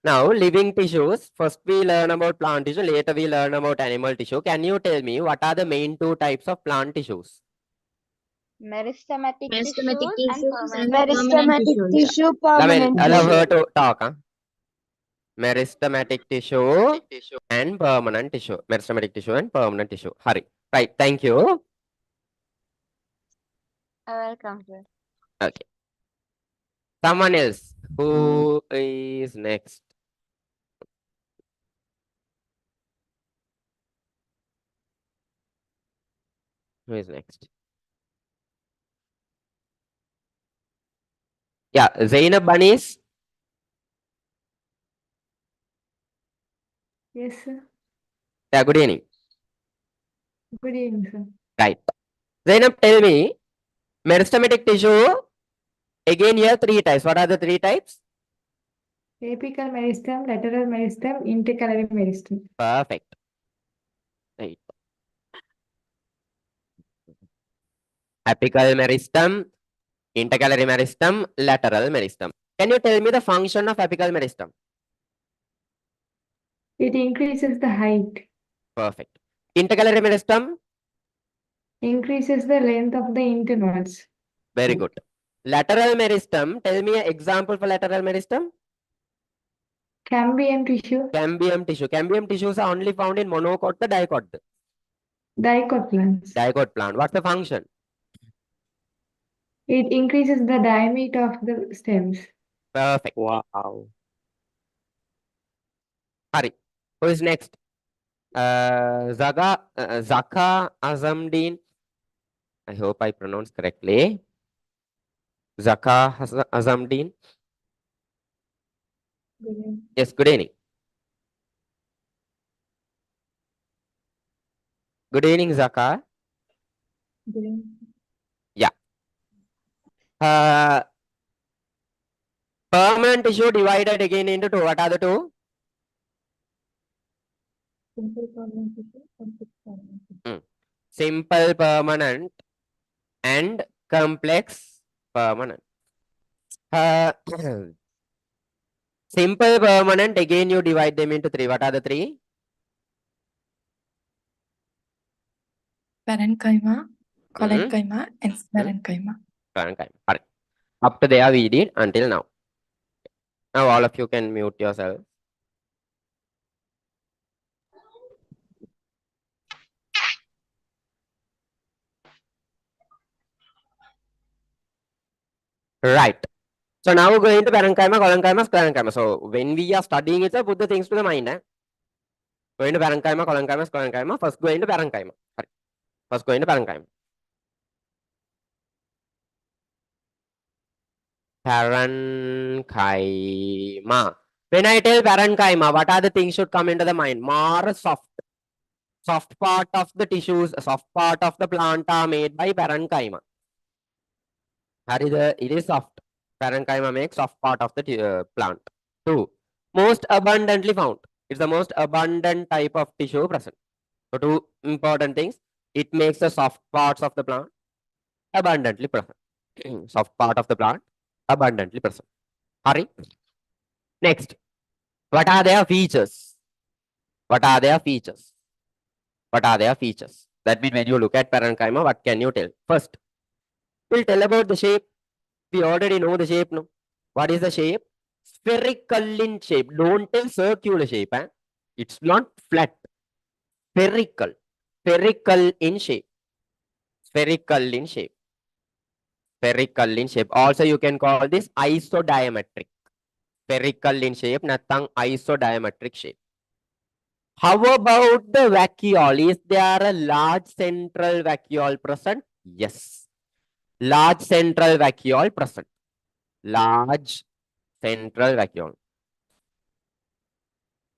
Now, living tissues. First, we learn about plant tissue. Later, we learn about animal tissue. Can you tell me what are the main two types of plant tissues? Meristematic tissues and Meristematic tissue, permanent Allow tissue. her to talk. Meristematic tissue and permanent tissue. Meristematic tissue and permanent tissue. Hurry. Right. Thank you. Welcome, sir. Okay. Someone else. Who is next? Who is next? Yeah, Zainab Banis. Yes, sir. Yeah, good evening. Good evening, sir. Right. Zainab, tell me, meristematic tissue, again here three types. What are the three types? Apical meristem, lateral meristem, intercalary meristem. Perfect. Right. Apical meristem, intercalary meristem, lateral meristem. Can you tell me the function of apical meristem? It increases the height. Perfect. Intercalary meristem? Increases the length of the internodes. Very good. Lateral meristem, tell me an example for lateral meristem. Cambium tissue. Cambium tissue. Cambium tissues are only found in monocot or dicot? Dicot plants. Dicot plant. What's the function? It increases the diameter of the stems. Perfect. Wow. Hari. Who is next? Zaka Azamdeen. I hope I pronounced correctly. Zaka Azamdeen. Yes, good evening. Good evening, Zaka. Good evening. Yeah. Permanent tissue divided again into two. What are the two? Simple permanent tissue, complex permanent tissue. Simple permanent and complex permanent. Simple permanent, again you divide them into three. What are the three? Parenchyma, Collenchyma, and Sclerenchyma. Parenchyma. Up to there we did until now. Now all of you can mute yourself. Right. So now we're going to Parenchyma, Collenchyma, Sclerenchyma. So when we are studying it, put the things to the mind. Going to Parenchyma, Collenchyma, Sclerenchyma. First go into Parenchyma. First go into Parenchyma. Parenchyma. When I tell parenchyma, what are the things should come into the mind? More soft. Soft part of the tissues, soft part of the plant are made by parenchyma. It is soft. Parenchyma makes soft part of the plant. 2. Most abundantly found. It's the most abundant type of tissue present. So 2 important things. It makes the soft parts of the plant abundantly present. Soft part of the plant abundantly present. Hurry. Next. What are their features? What are their features? What are their features? That means when you look at parenchyma, what can you tell? First, we'll tell about the shape. We already know the shape, no? What is the shape? Spherical in shape. Don't tell circular shape. Eh? It's not flat. Spherical. Spherical in shape. Spherical in shape. Spherical in shape. Also, you can call this isodiametric. Spherical in shape, nathang isodiametric shape. How about the vacuole? Is there a large central vacuole present? Yes. Large central vacuole present. Large central vacuole.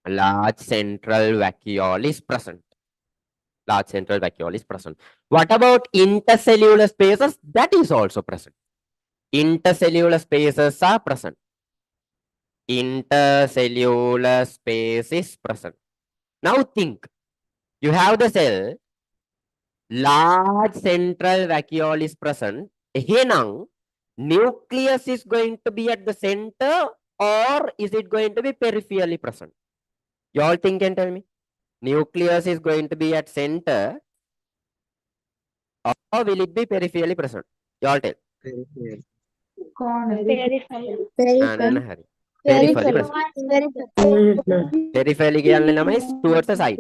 Large central vacuole is present. Large central vacuole is present. What about intercellular spaces? That is also present. Intercellular spaces are present. Intercellular space is present. Now think. You have the cell. Large central vacuole is present. Here now, nucleus is going to be at the center, or is it going to be peripherally present? You all think and tell me. Nucleus is going to be at center, or will it be peripherally present? You all tell. Corner. Anna Hari. Peripherally present. Peripherally is towards the side.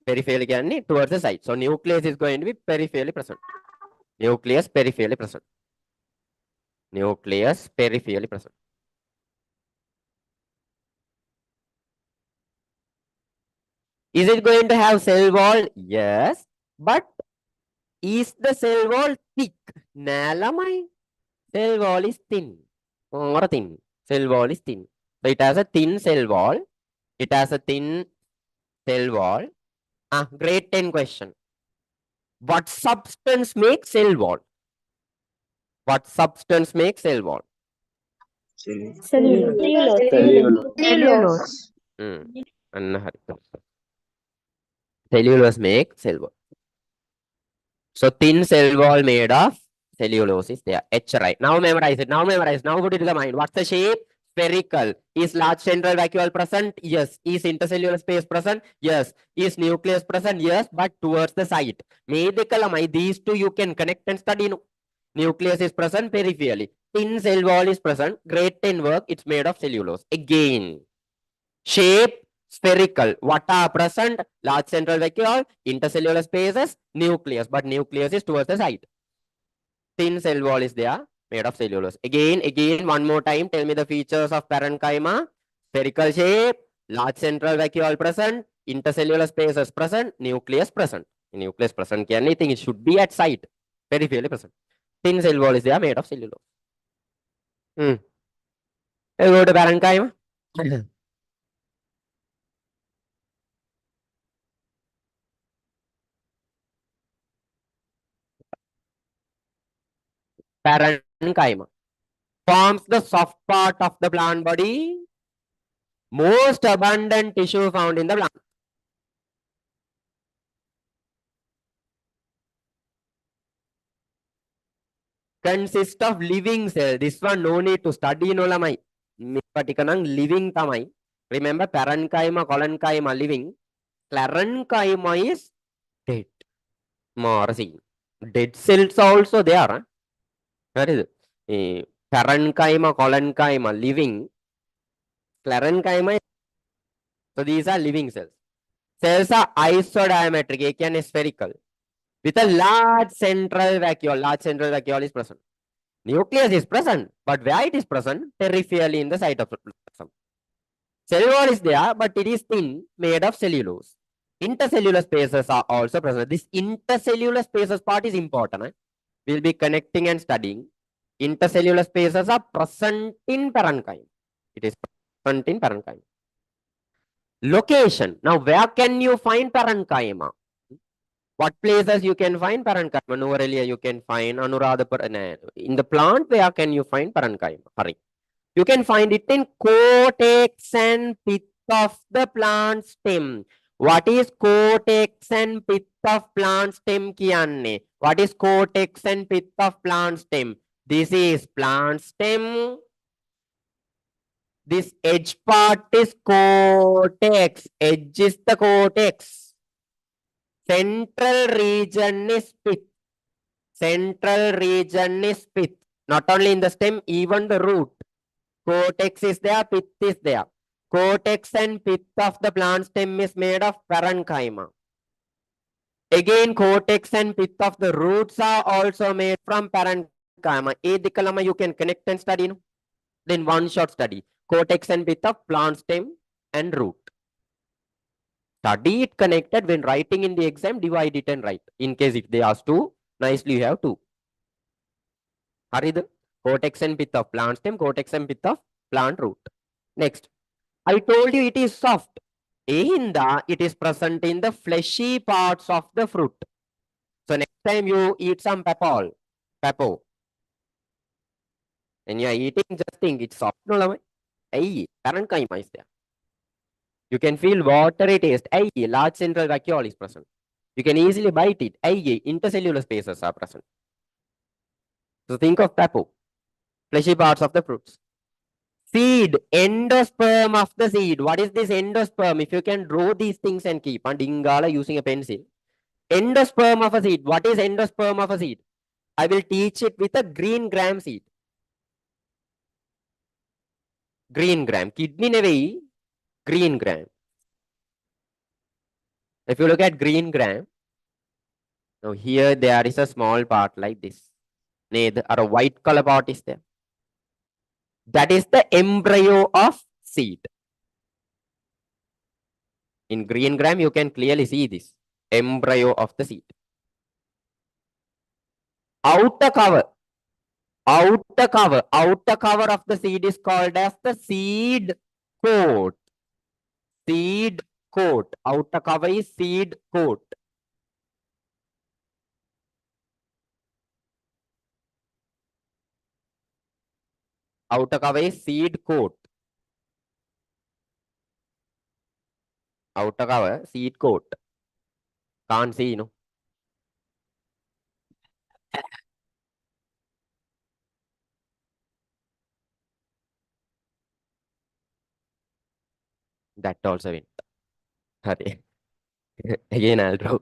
Peripherally towards the side. So nucleus is going to be peripherally present. Nucleus peripherally present. Nucleus peripherally present. Is it going to have cell wall? Yes. But is the cell wall thick? Nalamai. Cell wall is thin. Or thin. Cell wall is thin. So it has a thin cell wall. It has a thin cell wall. Grade 10 question. What substance makes cell wall? What substance makes cell wall? Cellulose. Cellulose make cell wall. So thin cell wall made of cellulose is there. H right. Now memorize it. Now memorize. Now put it in the mind. What's the shape? Spherical. Is large central vacuole present? Yes. Is intercellular space present? Yes. Is nucleus present? Yes. But towards the site. These two you can connect and study. No? Nucleus is present peripherally. Thin cell wall is present. Grade 10 work. It's made of cellulose. Again. Shape spherical. What are present? Large central vacuole, intercellular spaces, nucleus. But nucleus is towards the side. Thin cell wall is there, made of cellulose. Again, one more time. Tell me the features of parenchyma. Spherical shape, large central vacuole present, intercellular spaces present, nucleus present. Nucleus present. Anything, it should be at site. Peripherally present. Thin cell wall is there, made of cellulose. Let's go to parenchyma. Parenchyma forms the soft part of the plant body, most abundant tissue found in the plant. Consists of living cell. This one no need to study no lamai. Living tamai. Remember parenchyma, collenchyma living. Sclerenchyma is dead. More see. Dead cells also there. Huh? Where is it? Parenchyma, collenchyma living. Sclerenchyma. So these are living cells. Cells are isodiametric, and spherical, with a large central vacuole. Large central vacuole is present. Nucleus is present, but where it is present? Peripherally in the site of the plasm. Cell wall is there, but it is thin, made of cellulose. Intercellular spaces are also present. This intercellular spaces part is important. We'll be connecting and studying. Intercellular spaces are present in parenchyma. It is present in parenchyma. Location. Now, where can you find parenchyma? What places you can find Parenchyma? Nuvarelia you can find Anuradhapura. In the plant, where can you find Parenchyma? Hurry. You can find it in cortex and pith of the plant stem. What is cortex and pith of plant stem kiyanne? What is cortex and pith of plant stem? This is plant stem. This edge part is cortex. Edge is the cortex. Central region is pith. Central region is pith. Not only in the stem, even the root. Cortex is there, pith is there. Cortex and pith of the plant stem is made of parenchyma. Again, cortex and pith of the roots are also made from parenchyma. Edikalama you can connect and study. No? Then one shot study. Cortex and pith of plant stem and root. Study it connected. When writing in the exam, divide it and write. In case if they ask two, nicely you have two. Harid, cortex and pith of plant stem, cortex and pith of plant root. Next, I told you it is soft. Ehinda, it is present in the fleshy parts of the fruit. So next time you eat some papaw, and you are eating, just think it's soft. No, parenchyma is there. You can feel watery taste. Large central vacuole is present. You can easily bite it. Intercellular spaces are present. So think of papaw, fleshy parts of the fruits. Seed, endosperm of the seed. What is this endosperm? If you can draw these things and keep on Dingala using a pencil. Endosperm of a seed. What is endosperm of a seed? I will teach it with a green gram seed. Green gram. Kidney never green gram. If you look at green gram, now here there is a small part like this. Or a white color part is there. That is the embryo of seed. In green gram, you can clearly see this embryo of the seed. Outer cover of the seed is called as the seed coat. Seed coat. Outer cover is seed coat. Outer cover is seed coat. Outer cover, seed coat. Can't see, no? That also went. Hurry. Again, I'll draw.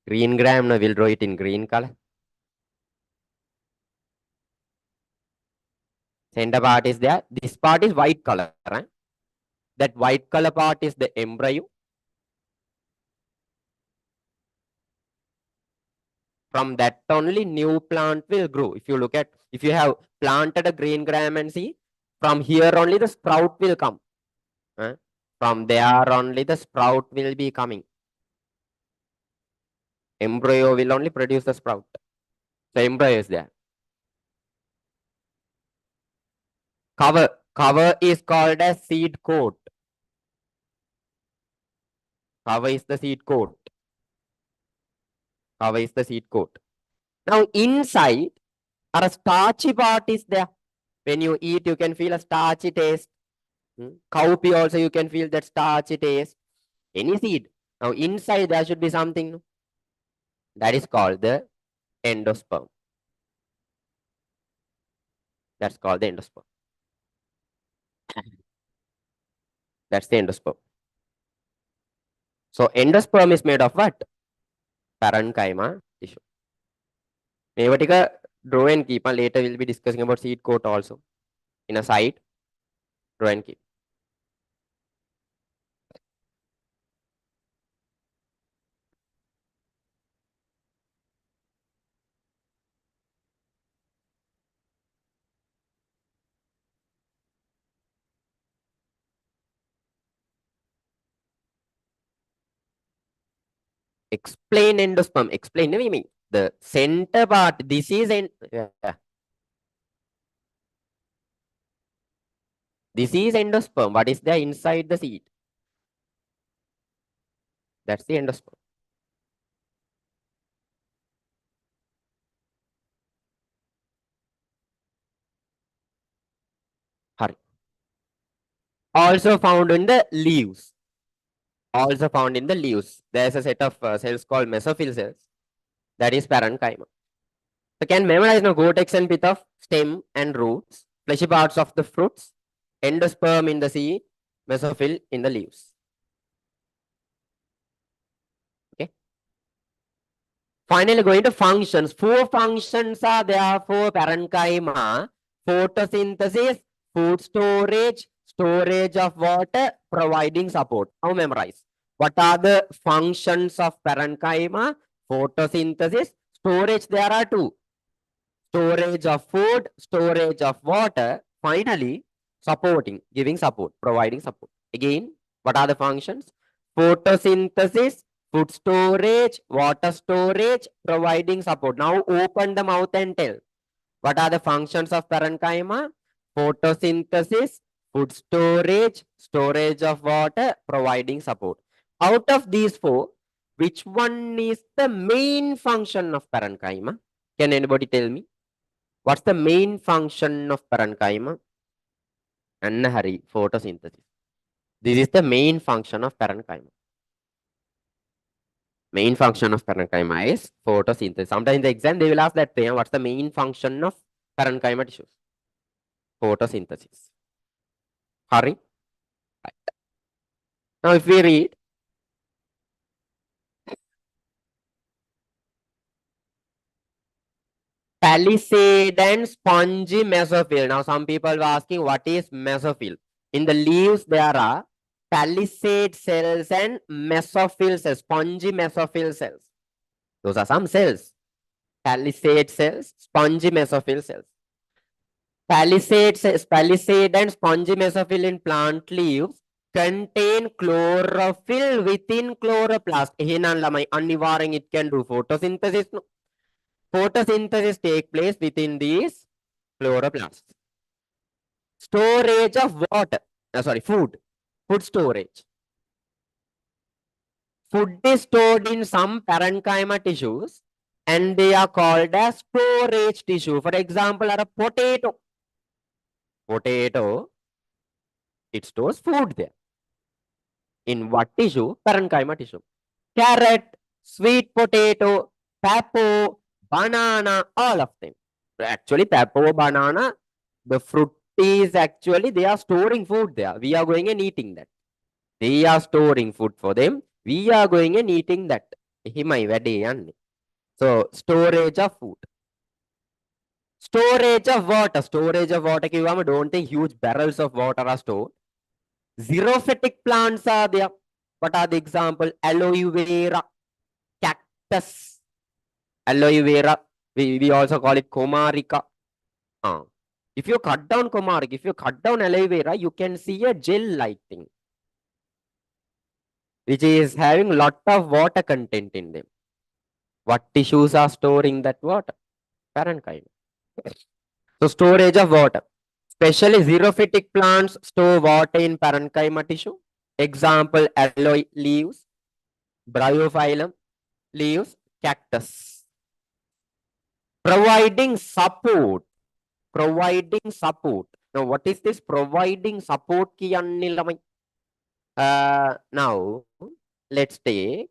Green gram, no, we'll draw it in green color. Center part is there. This part is white color. Right? That white color part is the embryo. From that only new plant will grow. If you look at, if you have planted a green gram and see, from here only the sprout will come. From there only the sprout will be coming. Embryo will only produce the sprout. So embryo is there. Cover is called as seed coat. Cover is the seed coat. Cover is the seed coat. Now inside, a starchy part is there. When you eat, you can feel a starchy taste. Cowpea also you can feel that starchy taste. Any seed. Now inside there should be something. That is called the endosperm. That's called the endosperm. That's the endosperm. So endosperm is made of what? Parenchyma tissue. Mevatika draw and keep. And later we'll be discussing about seed coat also. In a side, draw and keep. Explain endosperm. Explain. What do you mean? The center part. This is This is endosperm. What is there inside the seed? That's the endosperm. Hurry. Also found in the leaves. Also found in the leaves. There's a set of cells called mesophyll cells. That is parenchyma. So can memorize now cortex and pith of stem and roots, fleshy parts of the fruits, endosperm in the seed, mesophyll in the leaves. Okay. Finally, going to functions. 4 functions are there for parenchyma: photosynthesis, food storage, storage of water, providing support. Now memorize. What are the functions of parenchyma? Photosynthesis, storage. There are 2. Storage of food, storage of water. Finally, supporting, giving support, providing support. Again, what are the functions? Photosynthesis, food storage, water storage, providing support. Now open the mouth and tell. What are the functions of parenchyma? Photosynthesis, food storage, storage of water, providing support. Out of these 4, which one is the main function of parenchyma? Can anybody tell me? What's the main function of parenchyma? Anna Hari, photosynthesis. This is the main function of parenchyma. Main function of parenchyma is photosynthesis. Sometimes in the exam they will ask that thing. What's the main function of parenchyma tissues? Photosynthesis. Hari. Right. Now if we read, palisade and spongy mesophyll. Now some people are asking what is mesophyll. In the leaves there are palisade cells and mesophyll cells, spongy mesophyll cells. Those are some cells. Palisade cells, spongy mesophyll cells. Palisade and spongy mesophyll in plant leaves contain chlorophyll within chloroplast. It can do photosynthesis. No? Photosynthesis take place within these chloroplasts. Storage of water. Food. Food storage. Food is stored in some parenchyma tissues and they are called as storage tissue. For example, a potato. Potato, it stores food there. In what tissue? Parenchyma tissue. Carrot, sweet potato, pepper, banana, all of them. Actually, pepper, banana, the fruit is actually, they are storing food there. We are going and eating that. They are storing food for them. We are going and eating that. So, storage of food. Storage of water. Storage of water. Don't think huge barrels of water are stored. Xerophytic plants are there. What are the example? Aloe vera, cactus. Aloe vera. We also call it Comarica. If you cut down Comarica, if you cut down aloe vera, you can see a gel-like thing, which is having lot of water content in them. What tissues are storing that water? Parenchyma. So storage of water. Especially xerophytic plants store water in parenchyma tissue. Example, aloe leaves, bryophyllum leaves, cactus. Providing support. Providing support. Now, what is this providing support? Now, let's take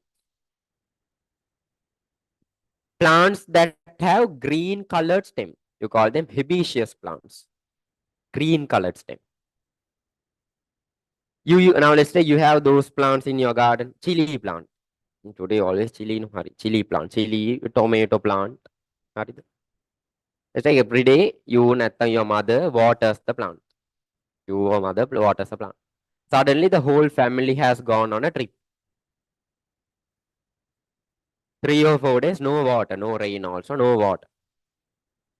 plants that have green colored stem. You call them herbaceous plants. Green colored stem. Now let's say you have those plants in your garden. Chili plant. Today always chili no hari. Chili plant. Chili tomato plant. Let's say every day your mother waters the plant. Your mother waters the plant. Suddenly the whole family has gone on a trip. 3 or 4 days, no water, no rain also, no water.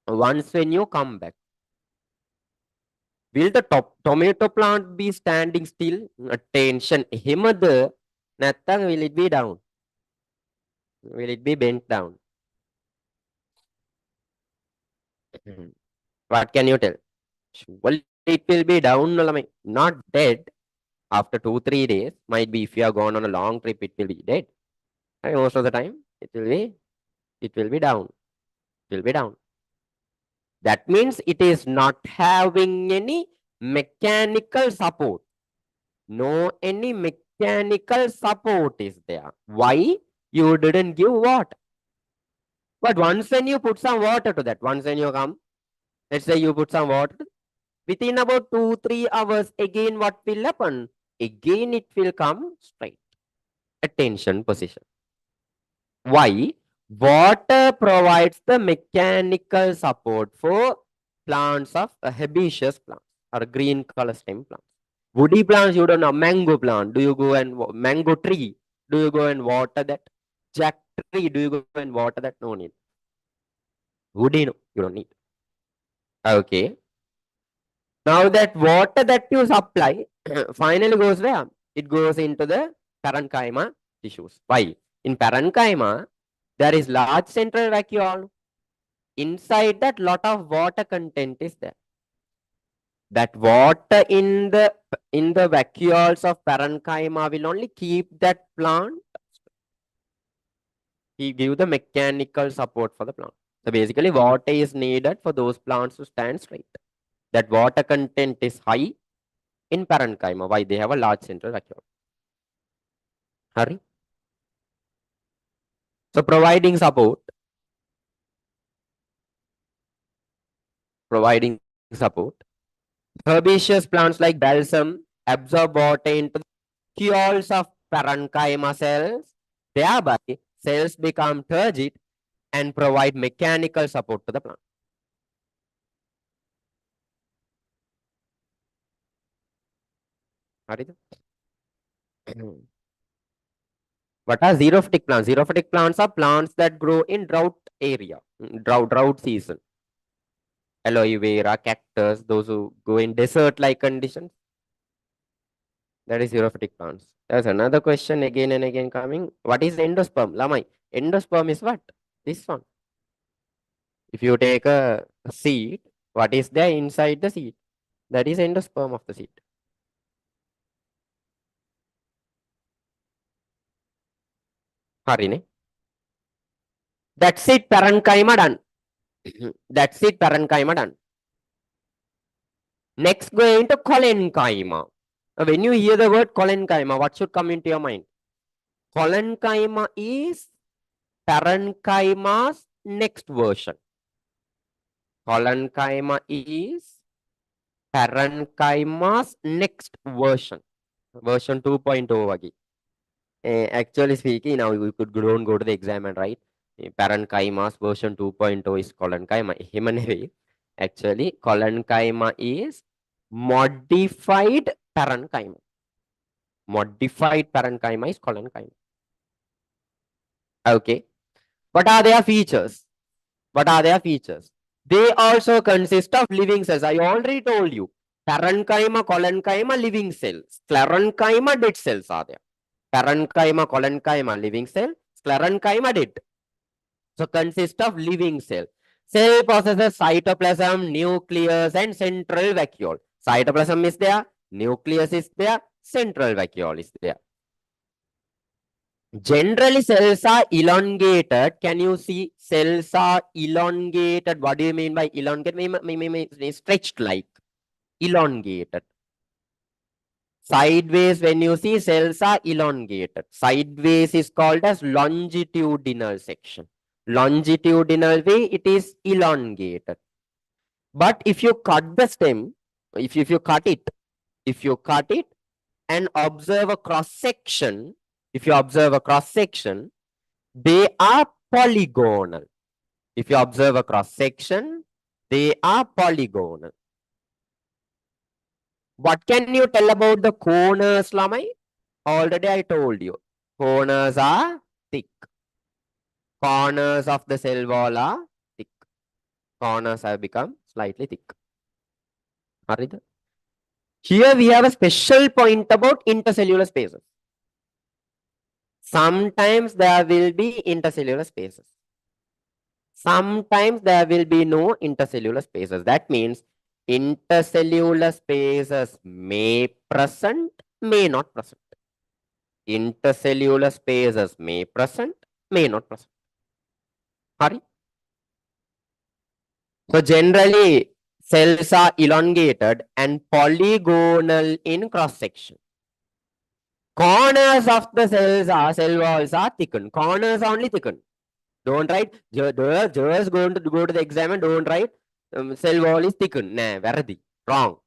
Once when you come back, will the tomato plant be standing still? Attention. Himada, nattang will it be down? Will it be bent down? What can you tell? Well, it will be down, not dead. After 2-3 days, might be if you have gone on a long trip, it will be dead. And most of the time, it will be down. It will be down. That means it is not having any mechanical support. No any mechanical support is there. Why? You didn't give water. But once when you put some water to that, once when you come, let's say you put some water, within about 2-3 hours, again what will happen? Again it will come straight. Attention position. Why? Water provides the mechanical support for plants of herbaceous plants or green color stem plants. Woody plants, you don't know. Mango plant, do you go and mango tree? Do you go and water that? Jack tree, do you go and water that? No need. Woody, no, you don't need. Okay. Now that water that you supply finally goes where? It goes into the parenchyma tissues. Why? In parenchyma, there is large central vacuole. Inside that, lot of water content is there. That water in the vacuoles of parenchyma will only keep that plant. He give the mechanical support for the plant. So basically, water is needed for those plants to stand straight. That water content is high in parenchyma. Why? They have a large central vacuole. Hurry. So providing support. Herbaceous plants like balsam absorb water into the vacuoles of parenchyma cells. Thereby, cells become turgid and provide mechanical support to the plant. What are xerophytic plants? Xerophytic plants are plants that grow in drought area, drought season. Aloe vera, cactus, those who go in desert-like conditions. That is xerophytic plants. There's another question again and again coming. What is endosperm? Lamai. Endosperm is what? This one. If you take a seed, what is there inside the seed? That is endosperm of the seed. Harine. That's it, parenchyma done. That's it, parenchyma done. Next, going to collenchyma. When you hear the word collenchyma, what should come into your mind? Collenchyma is parenchyma's next version. Collenchyma is parenchyma's next version. Version 2.0 again. Actually speaking, now you could don't go to the exam and write parenchyma's version 2.0 is collenchyma. Actually, collenchyma is modified parenchyma. Modified parenchyma is collenchyma. Okay. What are their features? What are their features? They also consist of living cells. I already told you. Parenchyma, collenchyma, living cells. Sclerenchyma, dead cells are there. Parenchyma, collenchyma, living cell. Sclerenchyma, dead. So consist of living cell. Cell possesses cytoplasm, nucleus, and central vacuole. Cytoplasm is there, nucleus is there, central vacuole is there. Generally, cells are elongated. Can you see cells are elongated? What do you mean by elongated? Stretched like. Elongated. Sideways, when you see cells are elongated. Sideways is called as longitudinal section. Longitudinal way, it is elongated. But if you cut the stem, if you cut it and observe a cross section, if you observe a cross section, they are polygonal. If you observe a cross section, they are polygonal. What can you tell about the corners, Lamai? Already I told you. Corners are thick. Corners of the cell wall are thick. Corners have become slightly thick. Here we have a special point about intercellular spaces. Sometimes there will be intercellular spaces. Sometimes there will be no intercellular spaces. That means intercellular spaces may present may not present. Intercellular spaces may present, may not present. Hari? So generally, cells are elongated and polygonal in cross section. Corners of the cell walls are thickened. Corners only thickened. Don't write. Just going to go to the exam and don't write cell wall is thickened. Nah, varadi. Wrong.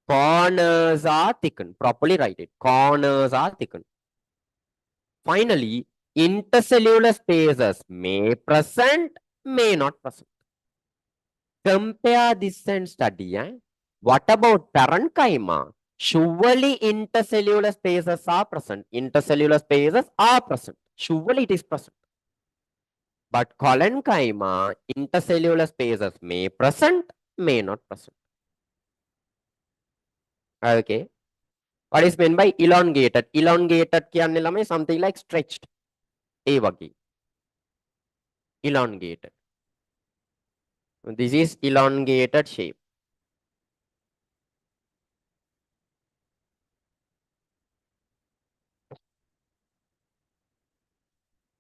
Corners are thickened. Properly write it. Corners are thickened. Finally, intercellular spaces may present, may not present. Compare this and study. What about parenchyma? Surely intercellular spaces are present. Intercellular spaces are present. Surely it is present. But collenchyma, intercellular spaces may present, may not present. Okay. What is meant by elongated? Elongated is something like stretched. Elongated. This is elongated shape.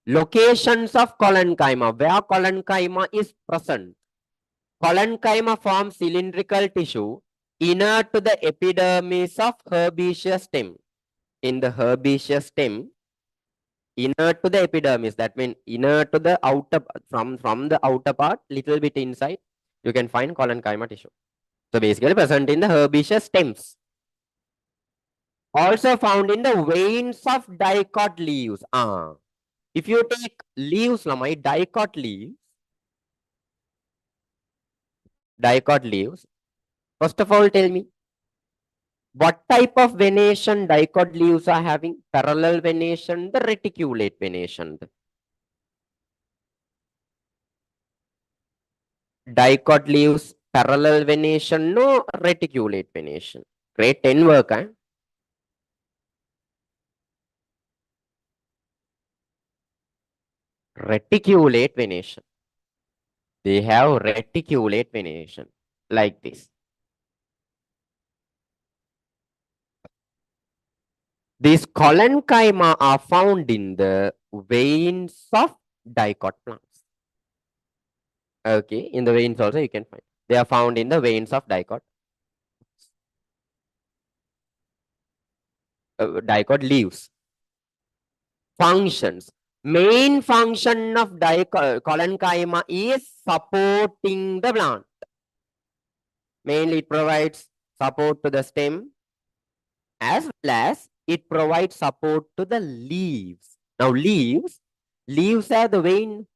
Locations of collenchyma, where collenchyma is present. Collenchyma forms cylindrical tissue inner to the epidermis of herbaceous stem. In the herbaceous stem, inner to the epidermis, that means inner to the outer, from the outer part, little bit inside, you can find collenchyma tissue. So basically present in the herbaceous stems. Also found in the veins of dicot leaves. If you take leaves, dicot leaves, first of all, tell me, what type of venation dicot leaves are having? Parallel venation, the reticulate venation. Dicot leaves, parallel venation, no reticulate venation. Grade 10 work, Reticulate venation. They have reticulate venation like this. These collenchyma are found in the veins of dicot plants. Okay, in the veins also you can find. They are found in the veins of dicot. Dicot leaves. Functions. Main function of collenchyma is supporting the plant. Mainly it provides support to the stem as well as it provides support to the leaves. Now leaves have the vein.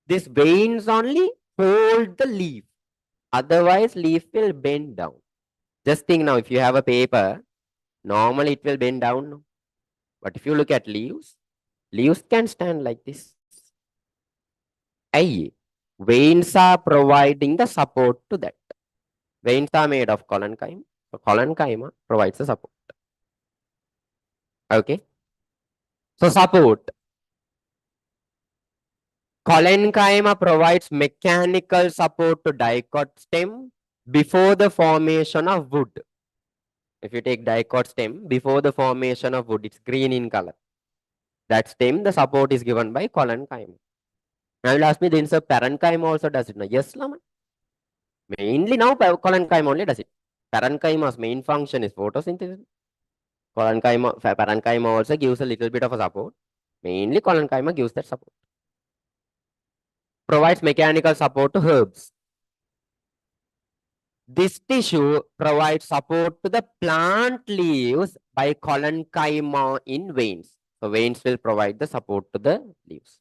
These veins only hold the leaf. Otherwise leaf will bend down. Just think now, if you have a paper, normally it will bend down. But if you look at leaves can stand like this. Veins are providing the support to that. Veins are made of collenchyma. So collenchyma provides the support. Okay. So support. Collenchyma provides mechanical support to dicot stem before the formation of wood. If you take dicot stem, before the formation of wood, it's green in color. That stem, the support is given by collenchyma. Now you'll ask me, then sir, parenchyma also does it. Yes, Lama. Mainly now collenchyma only does it. Parenchyma's main function is photosynthesis. Parenchyma also gives a little bit of a support. Mainly collenchyma gives that support. Provides mechanical support to herbs. This tissue provides support to the plant leaves by collenchyma in veins. So veins will provide the support to the leaves.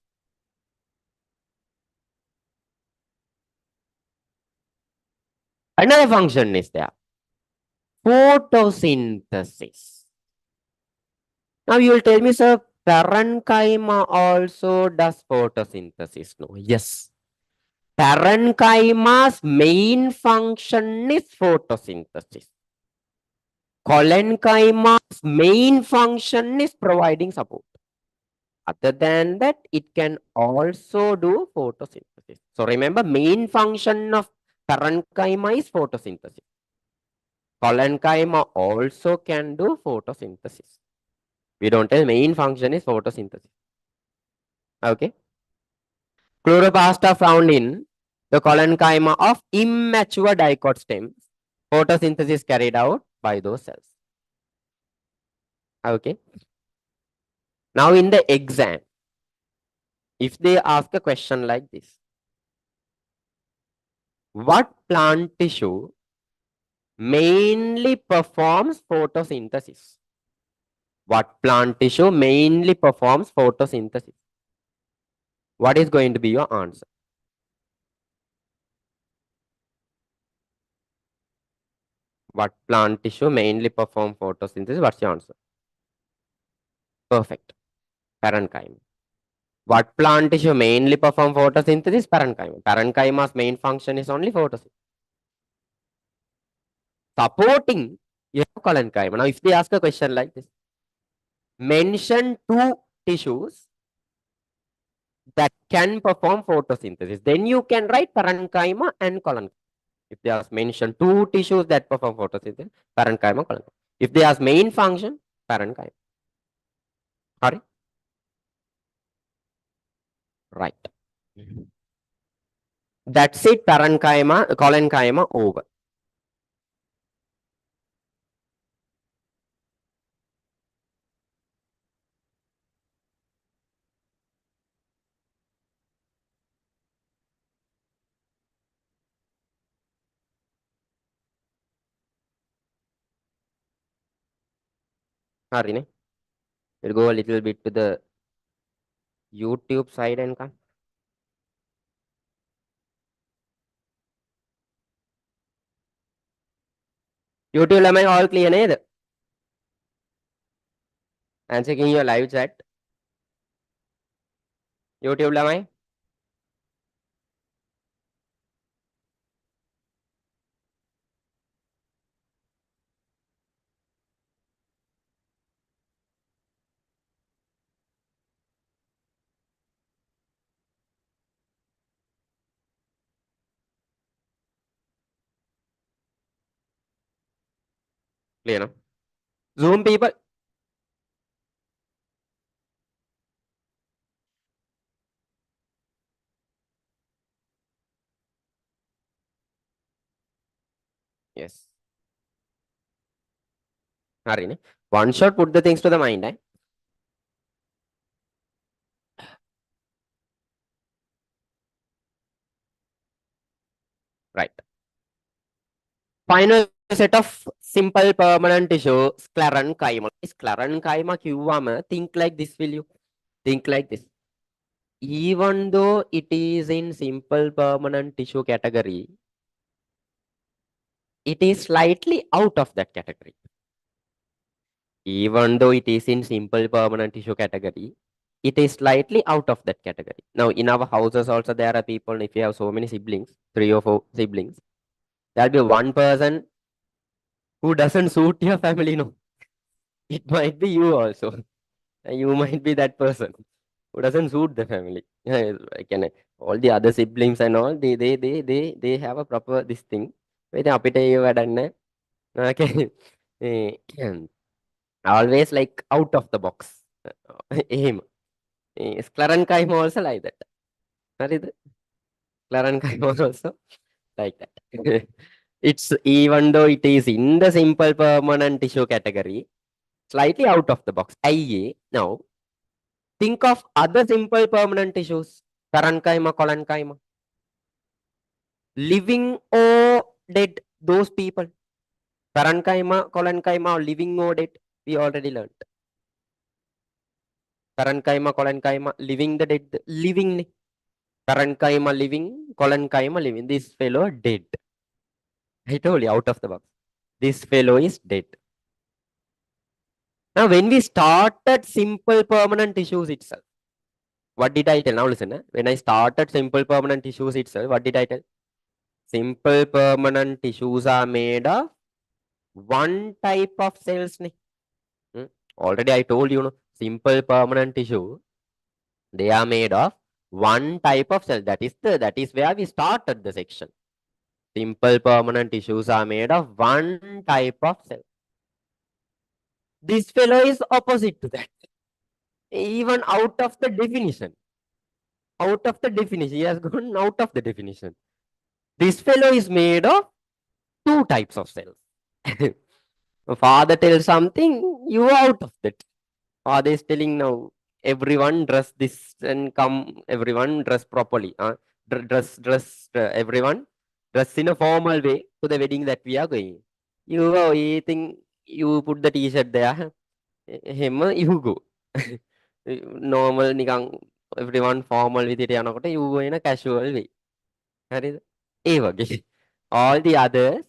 Another function is there. Photosynthesis. Now you will tell me, sir, parenchyma also does photosynthesis. No, yes. Parenchyma's main function is photosynthesis. Collenchyma's main function is providing support. Other than that, it can also do photosynthesis. So remember, main function of parenchyma is photosynthesis. Collenchyma also can do photosynthesis. We don't tell main function is photosynthesis. Okay. Chloroplasts are found in the collenchyma of immature dicot stems. Photosynthesis carried out by those cells. Okay. Now in the exam, if they ask a question like this, what plant tissue mainly performs photosynthesis? What plant tissue mainly performs photosynthesis? What is going to be your answer? What plant tissue mainly perform photosynthesis? What's your answer? Perfect. Parenchyma. What plant tissue mainly perform photosynthesis? Parenchyma. Parenchyma's main function is only photosynthesis. Supporting your collenchyma. Now, if they ask a question like this, mention two tissues that can perform photosynthesis. Then you can write parenchyma and collenchyma. If they ask mention two tissues that perform photosynthesis, parenchyma, collenchyma. If they ask main function, parenchyma. Sorry? Right. That's it, parenchyma, collenchyma over. Sorry, we'll go a little bit to the YouTube side and come. YouTube am I all clear neda? I'm checking your live chat. YouTube am I? Clear now? Zoom people. Yes. Sorry, one shot put the things to the mind. Right. Final set of simple permanent tissue, sclerenchyma. Sclerenchyma QM, think like this, will you? Think like this. Even though it is in simple permanent tissue category, it is slightly out of that category. Even though it is in simple permanent tissue category, it is slightly out of that category. Now, in our houses also, there are people, if you have so many siblings, 3 or 4 siblings, there'll be one person who doesn't suit your family, no. It might be you also. You might be that person who doesn't suit the family. All the other siblings and all, they have a proper this thing. Okay. Always like out of the box. Aim. Sclerenchyma also like that. Sclerenchyma also like that. It's even though it is in the simple permanent tissue category, slightly out of the box. IA. Now, think of other simple permanent tissues. Parenchyma, collenchyma. Living or dead, those people. Parenchyma, collenchyma, living or dead, we already learned. Parenchyma, collenchyma, living the dead, living. Parenchyma living, collenchyma living. This fellow dead. I told you, out of the box. This fellow is dead. Now, when we started simple permanent tissues itself, what did I tell? Now listen, when I started simple permanent tissues itself, what did I tell? Simple permanent tissues are made of one type of cells. Already I told you, simple permanent tissue, they are made of one type of cell. That is where we started the section. Simple permanent tissues are made of one type of cell. This fellow is opposite to that. Even out of the definition. Out of the definition. He has gone out of the definition. This fellow is made of two types of cells. Father tells something, you are out of that. Father is telling now, everyone dress this and come, everyone dress properly. Everyone dress in a formal way to the wedding that we are going. You go eating, you put the t-shirt there. Him, you go. Normal, everyone formal with it. You go in a casual way. All the others,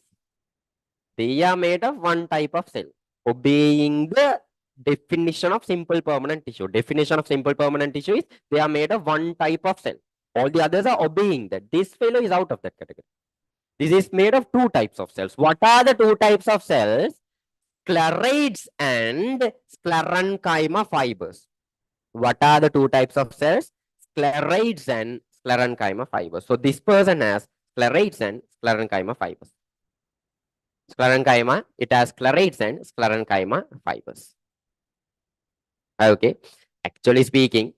they are made of one type of cell, obeying the definition of simple permanent tissue. Definition of simple permanent tissue is they are made of one type of cell. All the others are obeying that. This fellow is out of that category. This is made of two types of cells. What are the two types of cells? Sclereids and Sclerenchyma fibers. What are the two types of cells? Sclereids and Sclerenchyma fibers. So this person has Sclereids and Sclerenchyma fibers. Sclerenchyma, it has Sclereids and Sclerenchyma fibers. Okay. Actually speaking,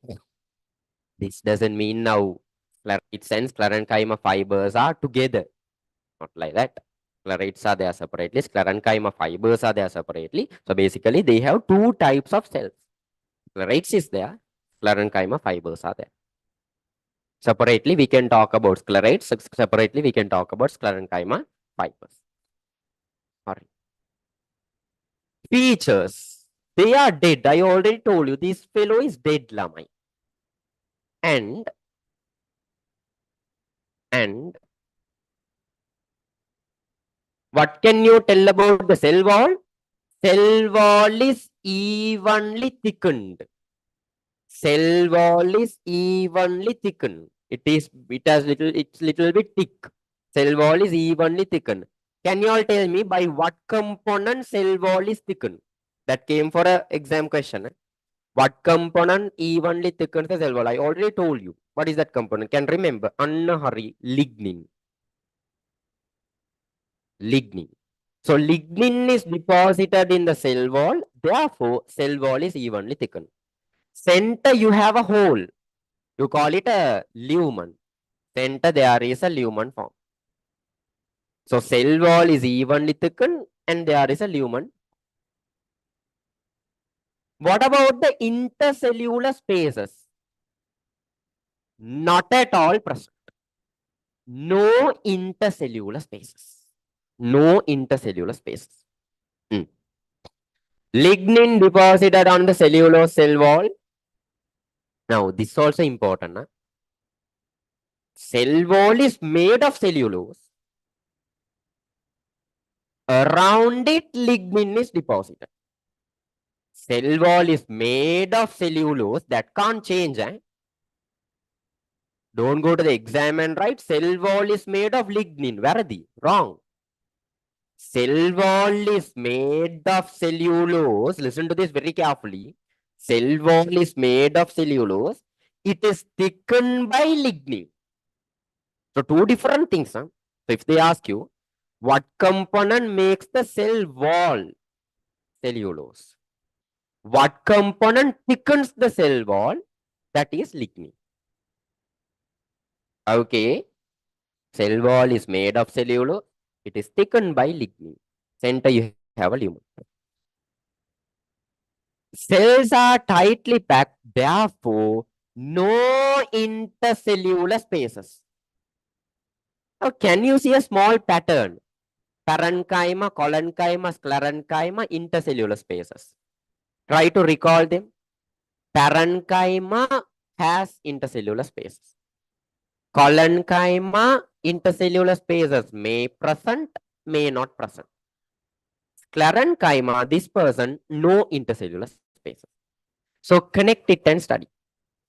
this doesn't mean now Sclereids and Sclerenchyma fibers are together. Not like that. Sclereids are there separately. Sclerenchyma fibers are there separately. So basically, they have two types of cells. Sclereids is there. Sclerenchyma fibers are there. Separately, we can talk about sclereids. Separately, we can talk about Sclerenchyma fibers. All right. Features. They are dead. I already told you this fellow is dead, Lamai. And what can you tell about the cell wall? Cell wall is evenly thickened. Cell wall is evenly thickened. It's little bit thick. Cell wall is evenly thickened. Can you all tell me by what component cell wall is thickened? That came for an exam question. What component evenly thickens the cell wall? I already told you. What is that component? Can remember? Anna hurry. Lignin. Lignin. So lignin is deposited in the cell wall. Therefore, cell wall is evenly thickened. Center, you have a hole. You call it a lumen. Center, there is a lumen form. So cell wall is evenly thickened and there is a lumen. What about the intercellular spaces? Not at all present. No intercellular spaces. No intercellular spaces. Lignin deposited on the cellulose cell wall. Now, this is also important. Huh? Cell wall is made of cellulose. Around it, lignin is deposited. Cell wall is made of cellulose. That can't change. Eh? Don't go to the exam and write cell wall is made of lignin. Varadi. Wrong. Cell wall is made of cellulose. Listen to this very carefully. Cell wall is made of cellulose. It is thickened by lignin. So two different things. Huh? So if they ask you, what component makes the cell wall? Cellulose. What component thickens the cell wall? That is lignin. Okay. Cell wall is made of cellulose. It is thickened by lignin. Center you have a lumen. Cells are tightly packed, therefore, no intercellular spaces. Now, can you see a small pattern? Parenchyma, Collenchyma, Sclerenchyma, intercellular spaces. Try to recall them. Parenchyma has intercellular spaces. Collenchyma, intercellular spaces may present, may not present. Sclerenchyma, this person, no intercellular spaces. So connect it and study.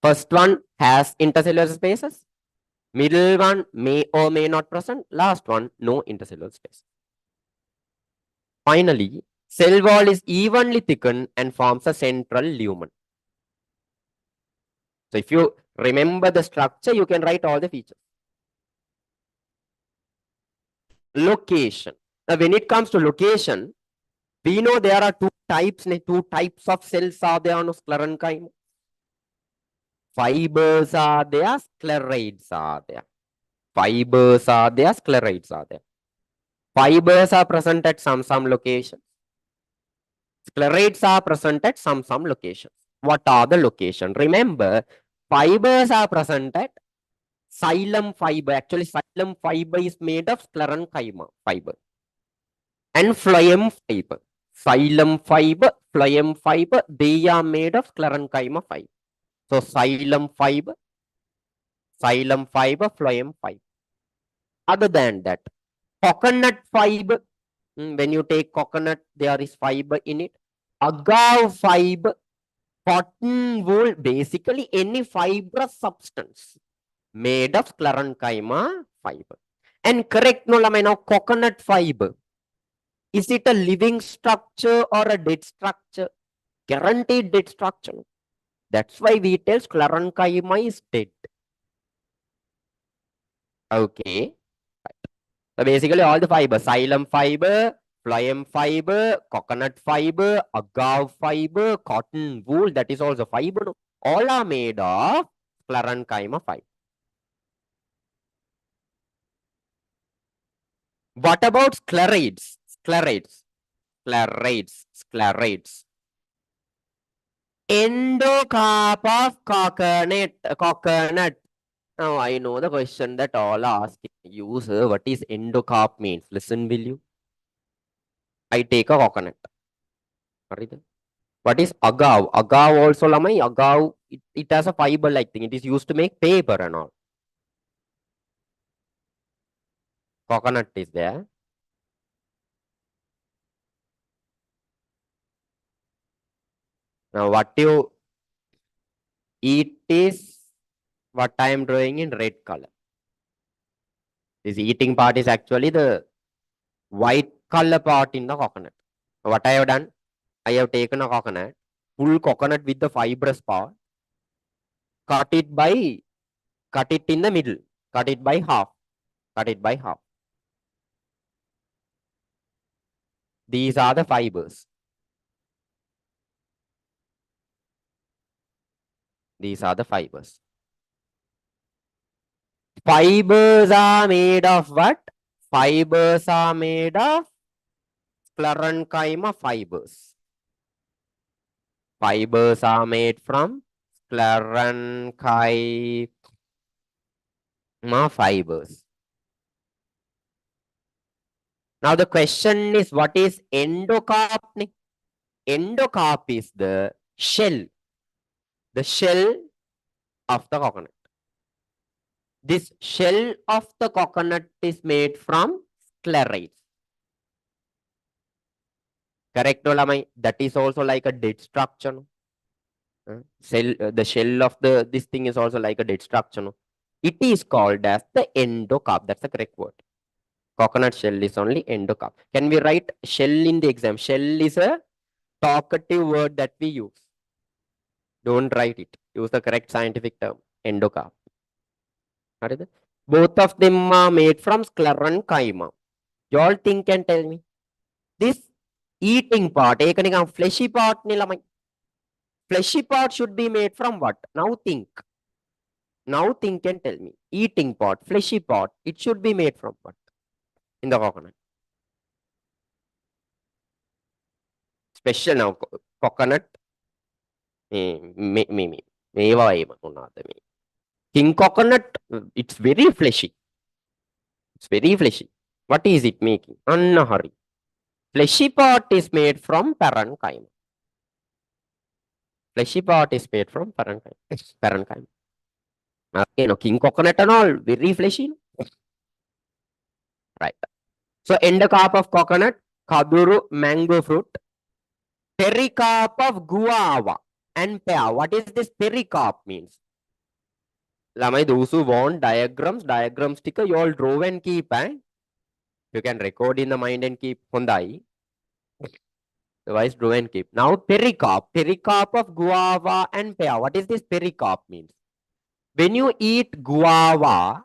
First one has intercellular spaces. Middle one may or may not present. Last one, no intercellular space. Finally, cell wall is evenly thickened and forms a central lumen. So if you remember the structure, you can write all the features. location. Now, when it comes to location, we know there are two types of cells are there on Sclerenchyma. Fibers are there, sclereids are there. Fibers are there, sclereids are there. Fibers are present at some locations. Sclereids are present at some locations. What are the locations? Remember, fibers are present at xylem fiber. Actually, xylem fiber is made of Sclerenchyma fiber and phloem fiber. Xylem fiber, phloem fiber, they are made of Sclerenchyma fiber. So, xylem fiber, phloem fiber. Other than that, coconut fiber, when you take coconut, there is fiber in it. Agave fiber, cotton wool, basically any fibrous substance made of Sclerenchyma fiber. And correct no, now coconut fiber. Is it a living structure or a dead structure? Guaranteed dead structure. That's why we tell Sclerenchyma is dead. Okay. So basically all the fibers, xylem fiber, phloem fiber, coconut fiber, agave fiber, cotton wool, that is also fiber. All are made of Sclerenchyma fiber. What about sclereids? Sclereids. Endocarp of coconut. Now I know the question that all are asking you, sir. What is endocarp means? Listen, will you? I take a coconut. What is agave? Agave also, lamai. Agave, it has a fiber-like thing. It is used to make paper and all. Coconut is there. Now, what you eat is what I am drawing in red color. This eating part is actually the white color part in the coconut. So what I have done? I have taken a coconut, full coconut with the fibrous part, cut it in the middle, cut it by half. These are the fibers. These are the fibers. Fibers are made of what? Fibers are made of Sclerenchyma fibers. Fibers are made from Sclerenchyma fibers. Now the question is, what is endocarp? Endocarp is the shell of the coconut. This shell of the coconut is made from sclereids. Correct, Olamai? That is also like a dead structure. No? The shell of this thing is also like a dead structure. No? It is called as the endocarp. That's the correct word. Coconut shell is only endocarp. Can we write shell in the exam? Shell is a talkative word that we use. Don't write it. Use the correct scientific term. Endocarp. Both of them are made from Sclerenchyma. You all think and tell me. This eating part, fleshy part, fleshy part should be made from what? Now think and tell me. Eating part, fleshy part, it should be made from what? In the coconut. Special now, coconut. King coconut, it's very fleshy. What is it making? Anna hurry. Fleshy part is made from parenchyma. Parenchyma. Okay, no, king coconut and all, very fleshy. Right. So, endocarp of coconut, kaduru, mango fruit, pericarp of guava and pear. What is this pericarp means? Lamai, those who want diagram sticker, you all draw and keep. You can record in the mind and keep. Hondai. Otherwise, draw and keep. Now, pericarp of guava and pear. What is this pericarp means? When you eat guava,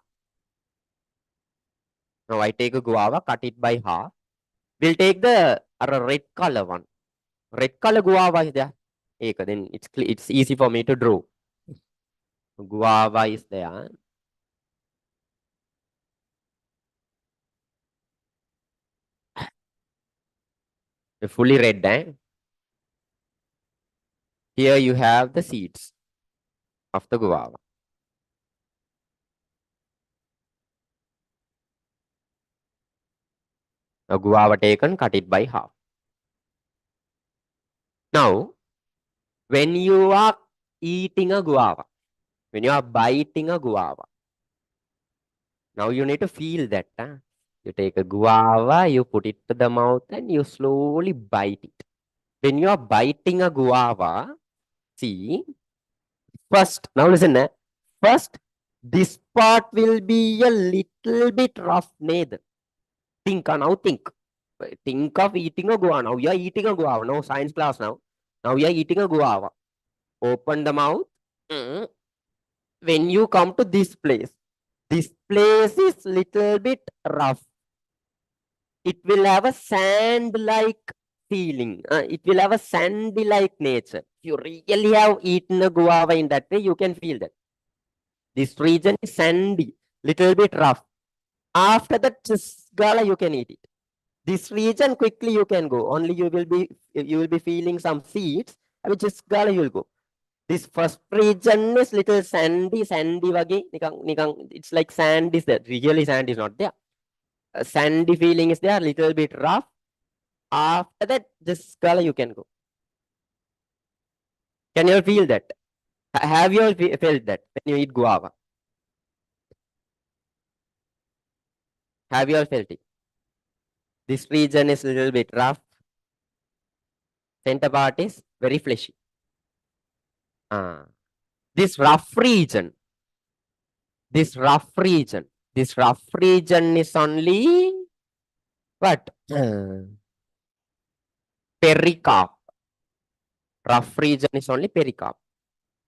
Now I take a guava, cut it by half. We'll take the red color one. Red color guava is there. Then it's easy for me to draw. Guava is there. Fully red, eh? Here you have the seeds of the guava. A guava taken, cut it by half. Now, when you are eating a guava, when you are biting a guava, now you need to feel that. Huh? You take a guava, you put it to the mouth and you slowly bite it. When you are biting a guava, see, first, now listen, first, this part will be a little bit rough, Nathan. Now think. Think of eating a guava. Now you are eating a guava. No science class now. Now you are eating a guava. Open the mouth. When you come to this place is little bit rough. It will have a sand-like feeling. It will have a sandy-like nature. If you really have eaten a guava in that way, you can feel that. This region is sandy, little bit rough. After that, gala, you can eat it. This region quickly you can go. Only you will be feeling some seeds, which is gala you will go. This first region is little sandy wage. It's like sand is there. Really sand is not there. A sandy feeling is there, little bit rough. After that, this color you can go. Can you all feel that? Have you all felt that when you eat guava? Have you all felt it? This region is a little bit rough. Center part is very fleshy. This rough region is only what? Pericarp. Rough region is only pericarp.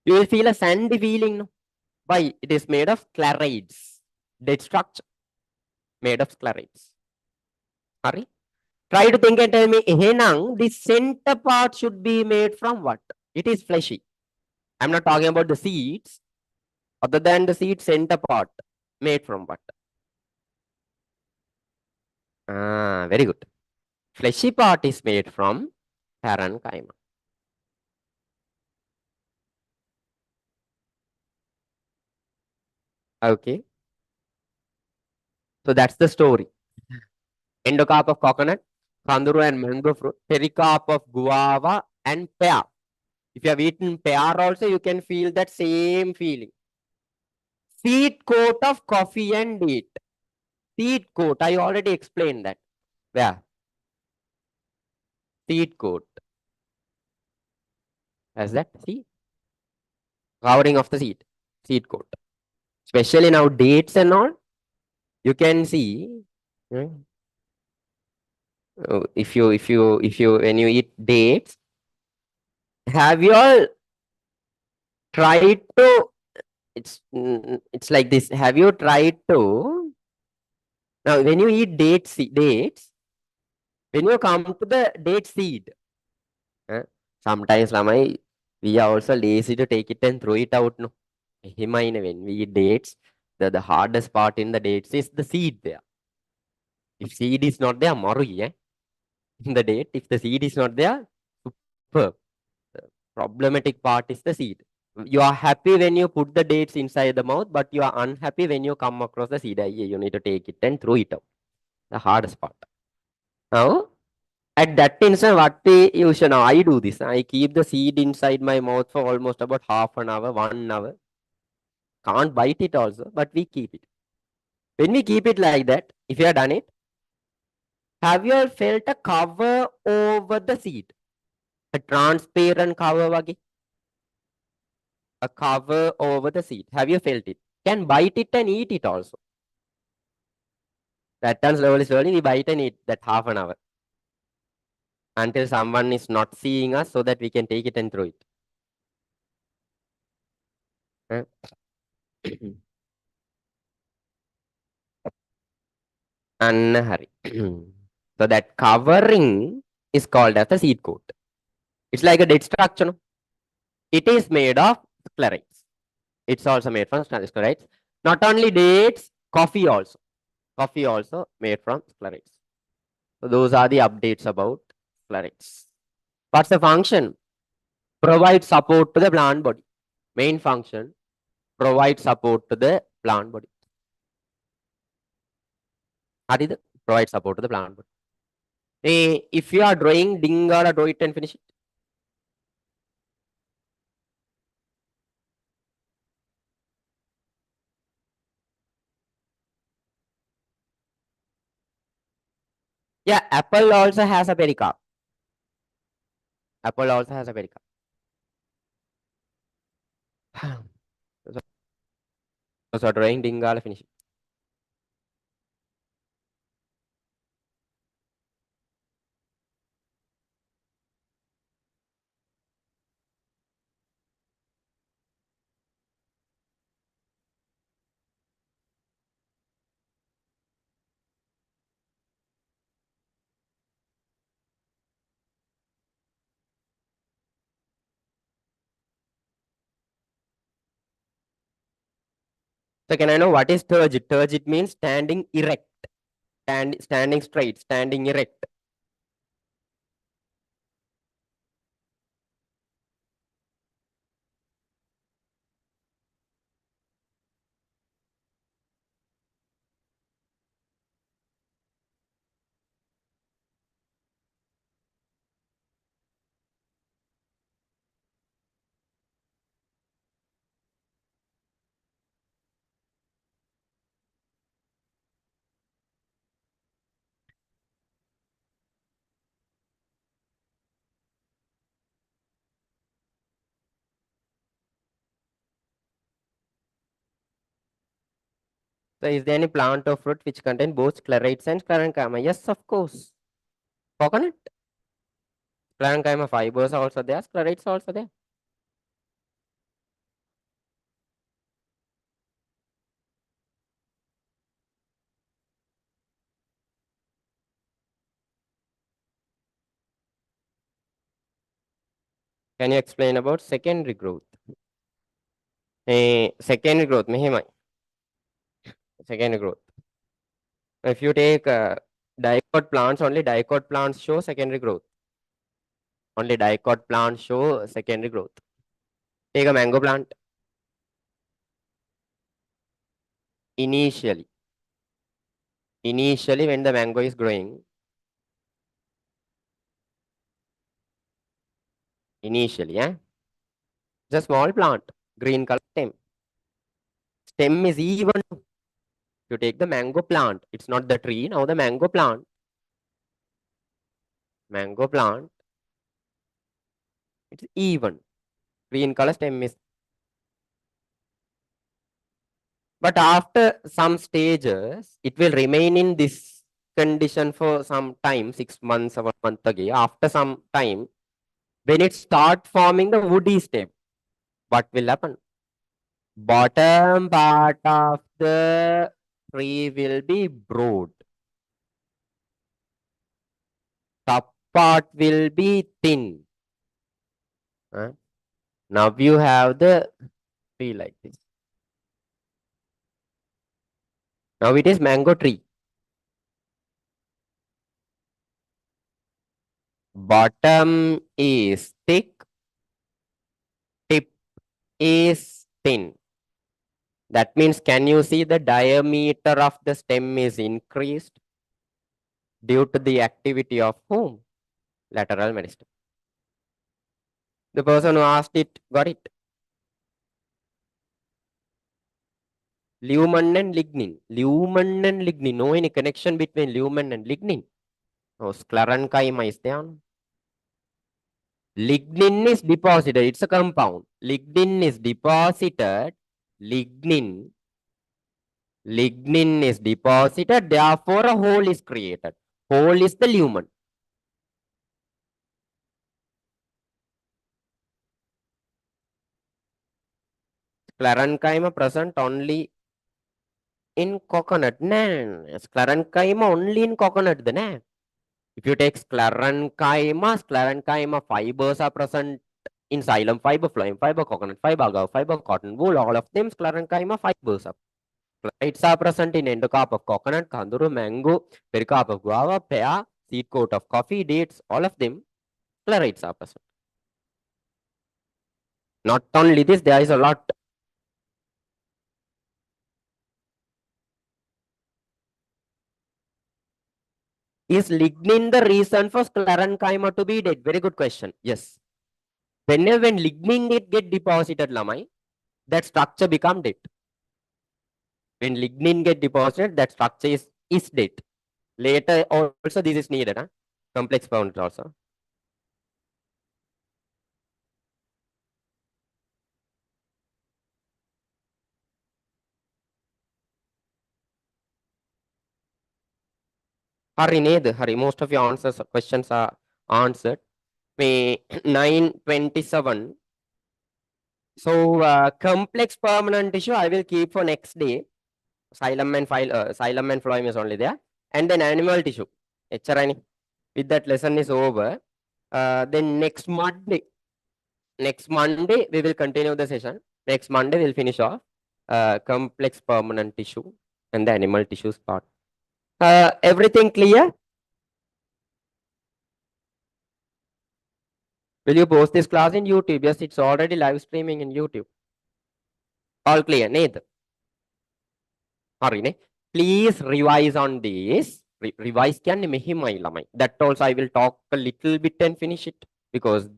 You will feel a sandy feeling. No? Why? It is made of sclereids. Dead structure. Made of sclereids. Sorry? Try to think and tell me, Henang, the center part should be made from what? It is fleshy. I'm not talking about the seeds. Other than the seed center part, made from what? Very good. Fleshy part is made from parenchyma. Okay. So that's the story. Endocarp of coconut, kanduru and mango fruit, pericarp of guava and pear. If you have eaten pear also, you can feel that same feeling. Seed coat of coffee and date. Seed coat, I already explained that. Where? Seed coat. As that, see? Covering of the seed. Seed coat. Especially now dates and all, you can see. If you when you eat dates, have you all tried to? It's like this. Have you tried to? Now, when you eat dates, when you come to the date seed, sometimes we are also lazy to take it and throw it out. No, when we eat dates, the hardest part in the dates is the seed there. If seed is not there, maru, in the date, if the seed is not there, superb. The problematic part is the seed. You are happy when you put the dates inside the mouth, but you are unhappy when you come across the seed. You need to take it and throw it out. The hardest part. Now, at that instant, what we usually now I do this. I keep the seed inside my mouth for almost about half an hour, 1 hour. Can't bite it also, but we keep it. When we keep it like that, if you have done it, have you all felt a cover over the seed? A transparent cover wage? A cover over the seed. Have you felt it? Can bite it and eat it also. That turns slowly, we bite and eat that half an hour. Until someone is not seeing us so that we can take it and throw it. Hari. So that covering is called as the seed coat. It's like a dead structure. No? It is made of sclerites. It's also made from sclerites. Not only dates, coffee also. Coffee also made from sclerites. So those are the updates about sclerites. What's the function? Provide support to the plant body. Main function, provide support to the plant body. That is the provide support to the plant body. If you are drawing, Dingara, draw it and finish it. Yeah, apple also has a pericarp. Apple also has a pericarp. So drawing Dingala, finish it. So can I know what is turgid? Turgid means standing erect, standing straight, standing erect. So is there any plant or fruit which contain both sclerites and sclerenchyma? Yes, of course. Coconut. Sclerenchyma fibers are also there, sclerites are also there. Can you explain about secondary growth? Secondary growth, Mehimai. Secondary growth. If you take dicot plants, only dicot plants show secondary growth. Only dicot plants show secondary growth. Take a mango plant. Initially, when the mango is growing, initially, it's a small plant, green color stem. Stem is even. You take the mango plant, it's not the tree, now the mango plant. Mango plant, it's even. Green color stem is. But after some stages, it will remain in this condition for some time, 6 months or a month again. After some time, when it start forming the woody stem, what will happen? Bottom part of the tree will be broad. Top part will be thin. Now you have the tree like this. Now it is mango tree. Bottom is thick, tip is thin. That means, can you see the diameter of the stem is increased due to the activity of whom? Lateral meristem. The person who asked it got it. Lumen and lignin. Lumen and lignin. No any connection between lumen and lignin. No, sclerenchyma is there. Lignin is deposited. It's a compound. Lignin is deposited. Lignin is deposited. Therefore, a hole is created. Hole is the lumen. Sclerenchyma present only in coconut. No. Sclerenchyma only in coconut. No. If you take sclerenchyma fibers are present in xylem fiber, phloem fiber, coconut fiber, agave fiber, cotton wool. All of them sclerenchyma fibers are. Sclerides are present in endocarp of coconut, kanduru, mango, pericarp of guava, pear, seed coat of coffee, dates. All of them sclerides are present. Not only this, there is a lot. Is lignin the reason for sclerenchyma to be dead? Very good question. Yes. Whenever when lignin get deposited, Lamai, that structure become dead. When lignin get deposited, that structure is dead. Later also this is needed. Huh? Complex bound also. Hurry, most of your questions are answered. May 9:27. So complex permanent tissue I will keep for next day. Xylem and phloem is only there. And then animal tissue. With that lesson is over. Then next Monday we will continue the session. Next Monday we'll finish off complex permanent tissue and the animal tissues part. Everything clear? Will you post this class in YouTube? Yes, it's already live streaming in YouTube. All clear, Nate? Please revise on this. Revise can mehimailama. That also I will talk a little bit and finish it because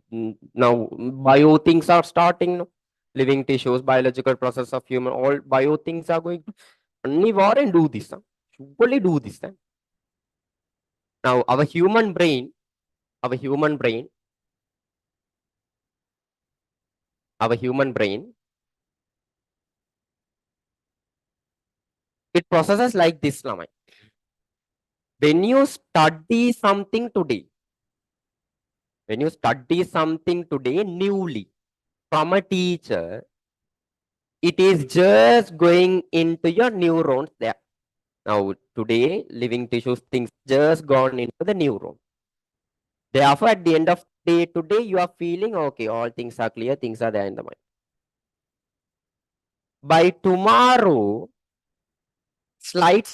now bio things are starting. No? Living tissues, biological process of human, all bio things are going to only war and do this. Huh? Surely do this. Huh? Now our human brain, our human brain it processes like this, Lamai. When you study something today, newly from a teacher, it is just going into your neurons there. Now, today, living tissues things just gone into the neuron. Therefore, at the end of day today, you are feeling okay, all things are clear, things are there in the mind. By tomorrow, slight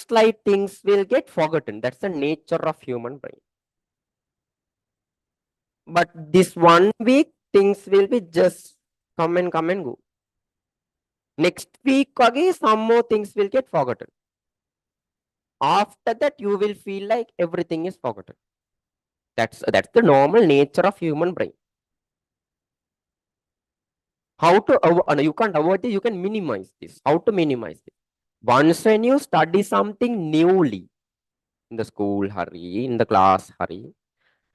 things will get forgotten. That's the nature of human brain. But this 1 week, things will be just come and go. Next week, again, some more things will get forgotten. After that, you will feel like everything is forgotten. That's the normal nature of human brain. How to you can't avoid it, you can minimize this. How to minimize it? Once when you study something newly in the school, hurry, in the class, hurry,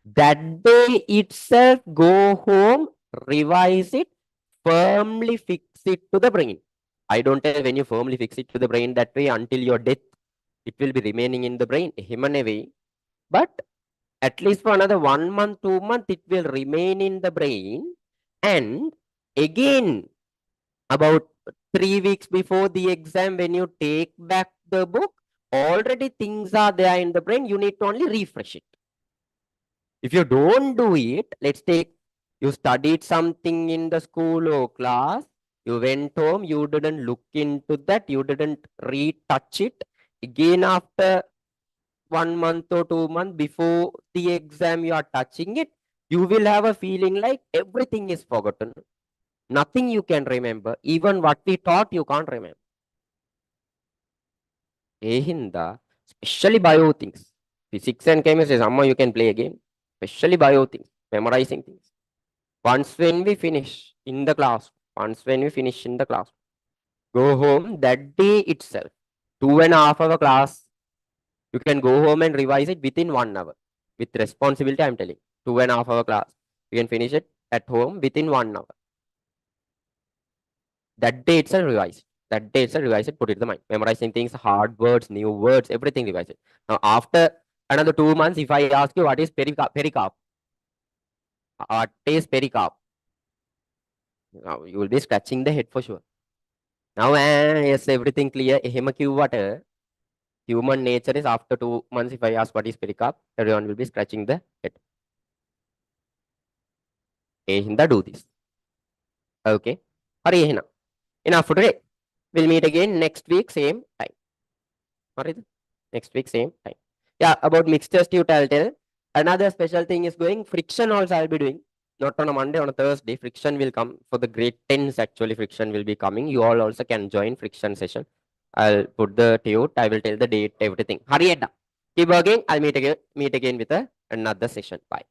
that day itself go home, revise it, firmly fix it to the brain. I don't tell when you firmly fix it to the brain that way until your death, it will be remaining in the brain, way. But at least for another 1 month, 2 months, it will remain in the brain. And again, about 3 weeks before the exam, when you take back the book, already things are there in the brain. You need to only refresh it. If you don't do it, let's take, you studied something in the school or class, you went home, you didn't look into that, you didn't retouch it. Again, after 1 month or 2 months before the exam, you are touching it, you will have a feeling like everything is forgotten. Nothing you can remember. Even what we taught, you can't remember. Ehinda, especially bio things. Physics and chemistry, somehow you can play a game. Especially bio things, memorizing things. Once when we finish in the class, go home that day itself. 2.5 hour class. You can go home and revise it within 1 hour. With responsibility, I'm telling. 2.5 hour class. You can finish it at home within 1 hour. That day itself revise. Put it in the mind. Memorizing things, hard words, new words, everything revise it. Now, after another 2 months, if I ask you what is pericarp? What is pericarp? Now, you will be scratching the head for sure. Now, yes, everything clear. Water. Human nature is after 2 months. If I ask what is pericarp, everyone will be scratching the head. Hinda do this. Okay. Hurry, Hina. Enough for today. We'll meet again next week, same time. Alright. Next week, same time. Yeah, about mixtures tube, I'll tell. Another special thing is going friction also I'll be doing. Not on a Monday, on a Thursday. Friction will come for the grade 10s. Actually, friction will be coming. You all also can join friction session. I'll put the tute. I will tell the date, everything. Hurry it up. Keep working. I'll meet again with another session. Bye.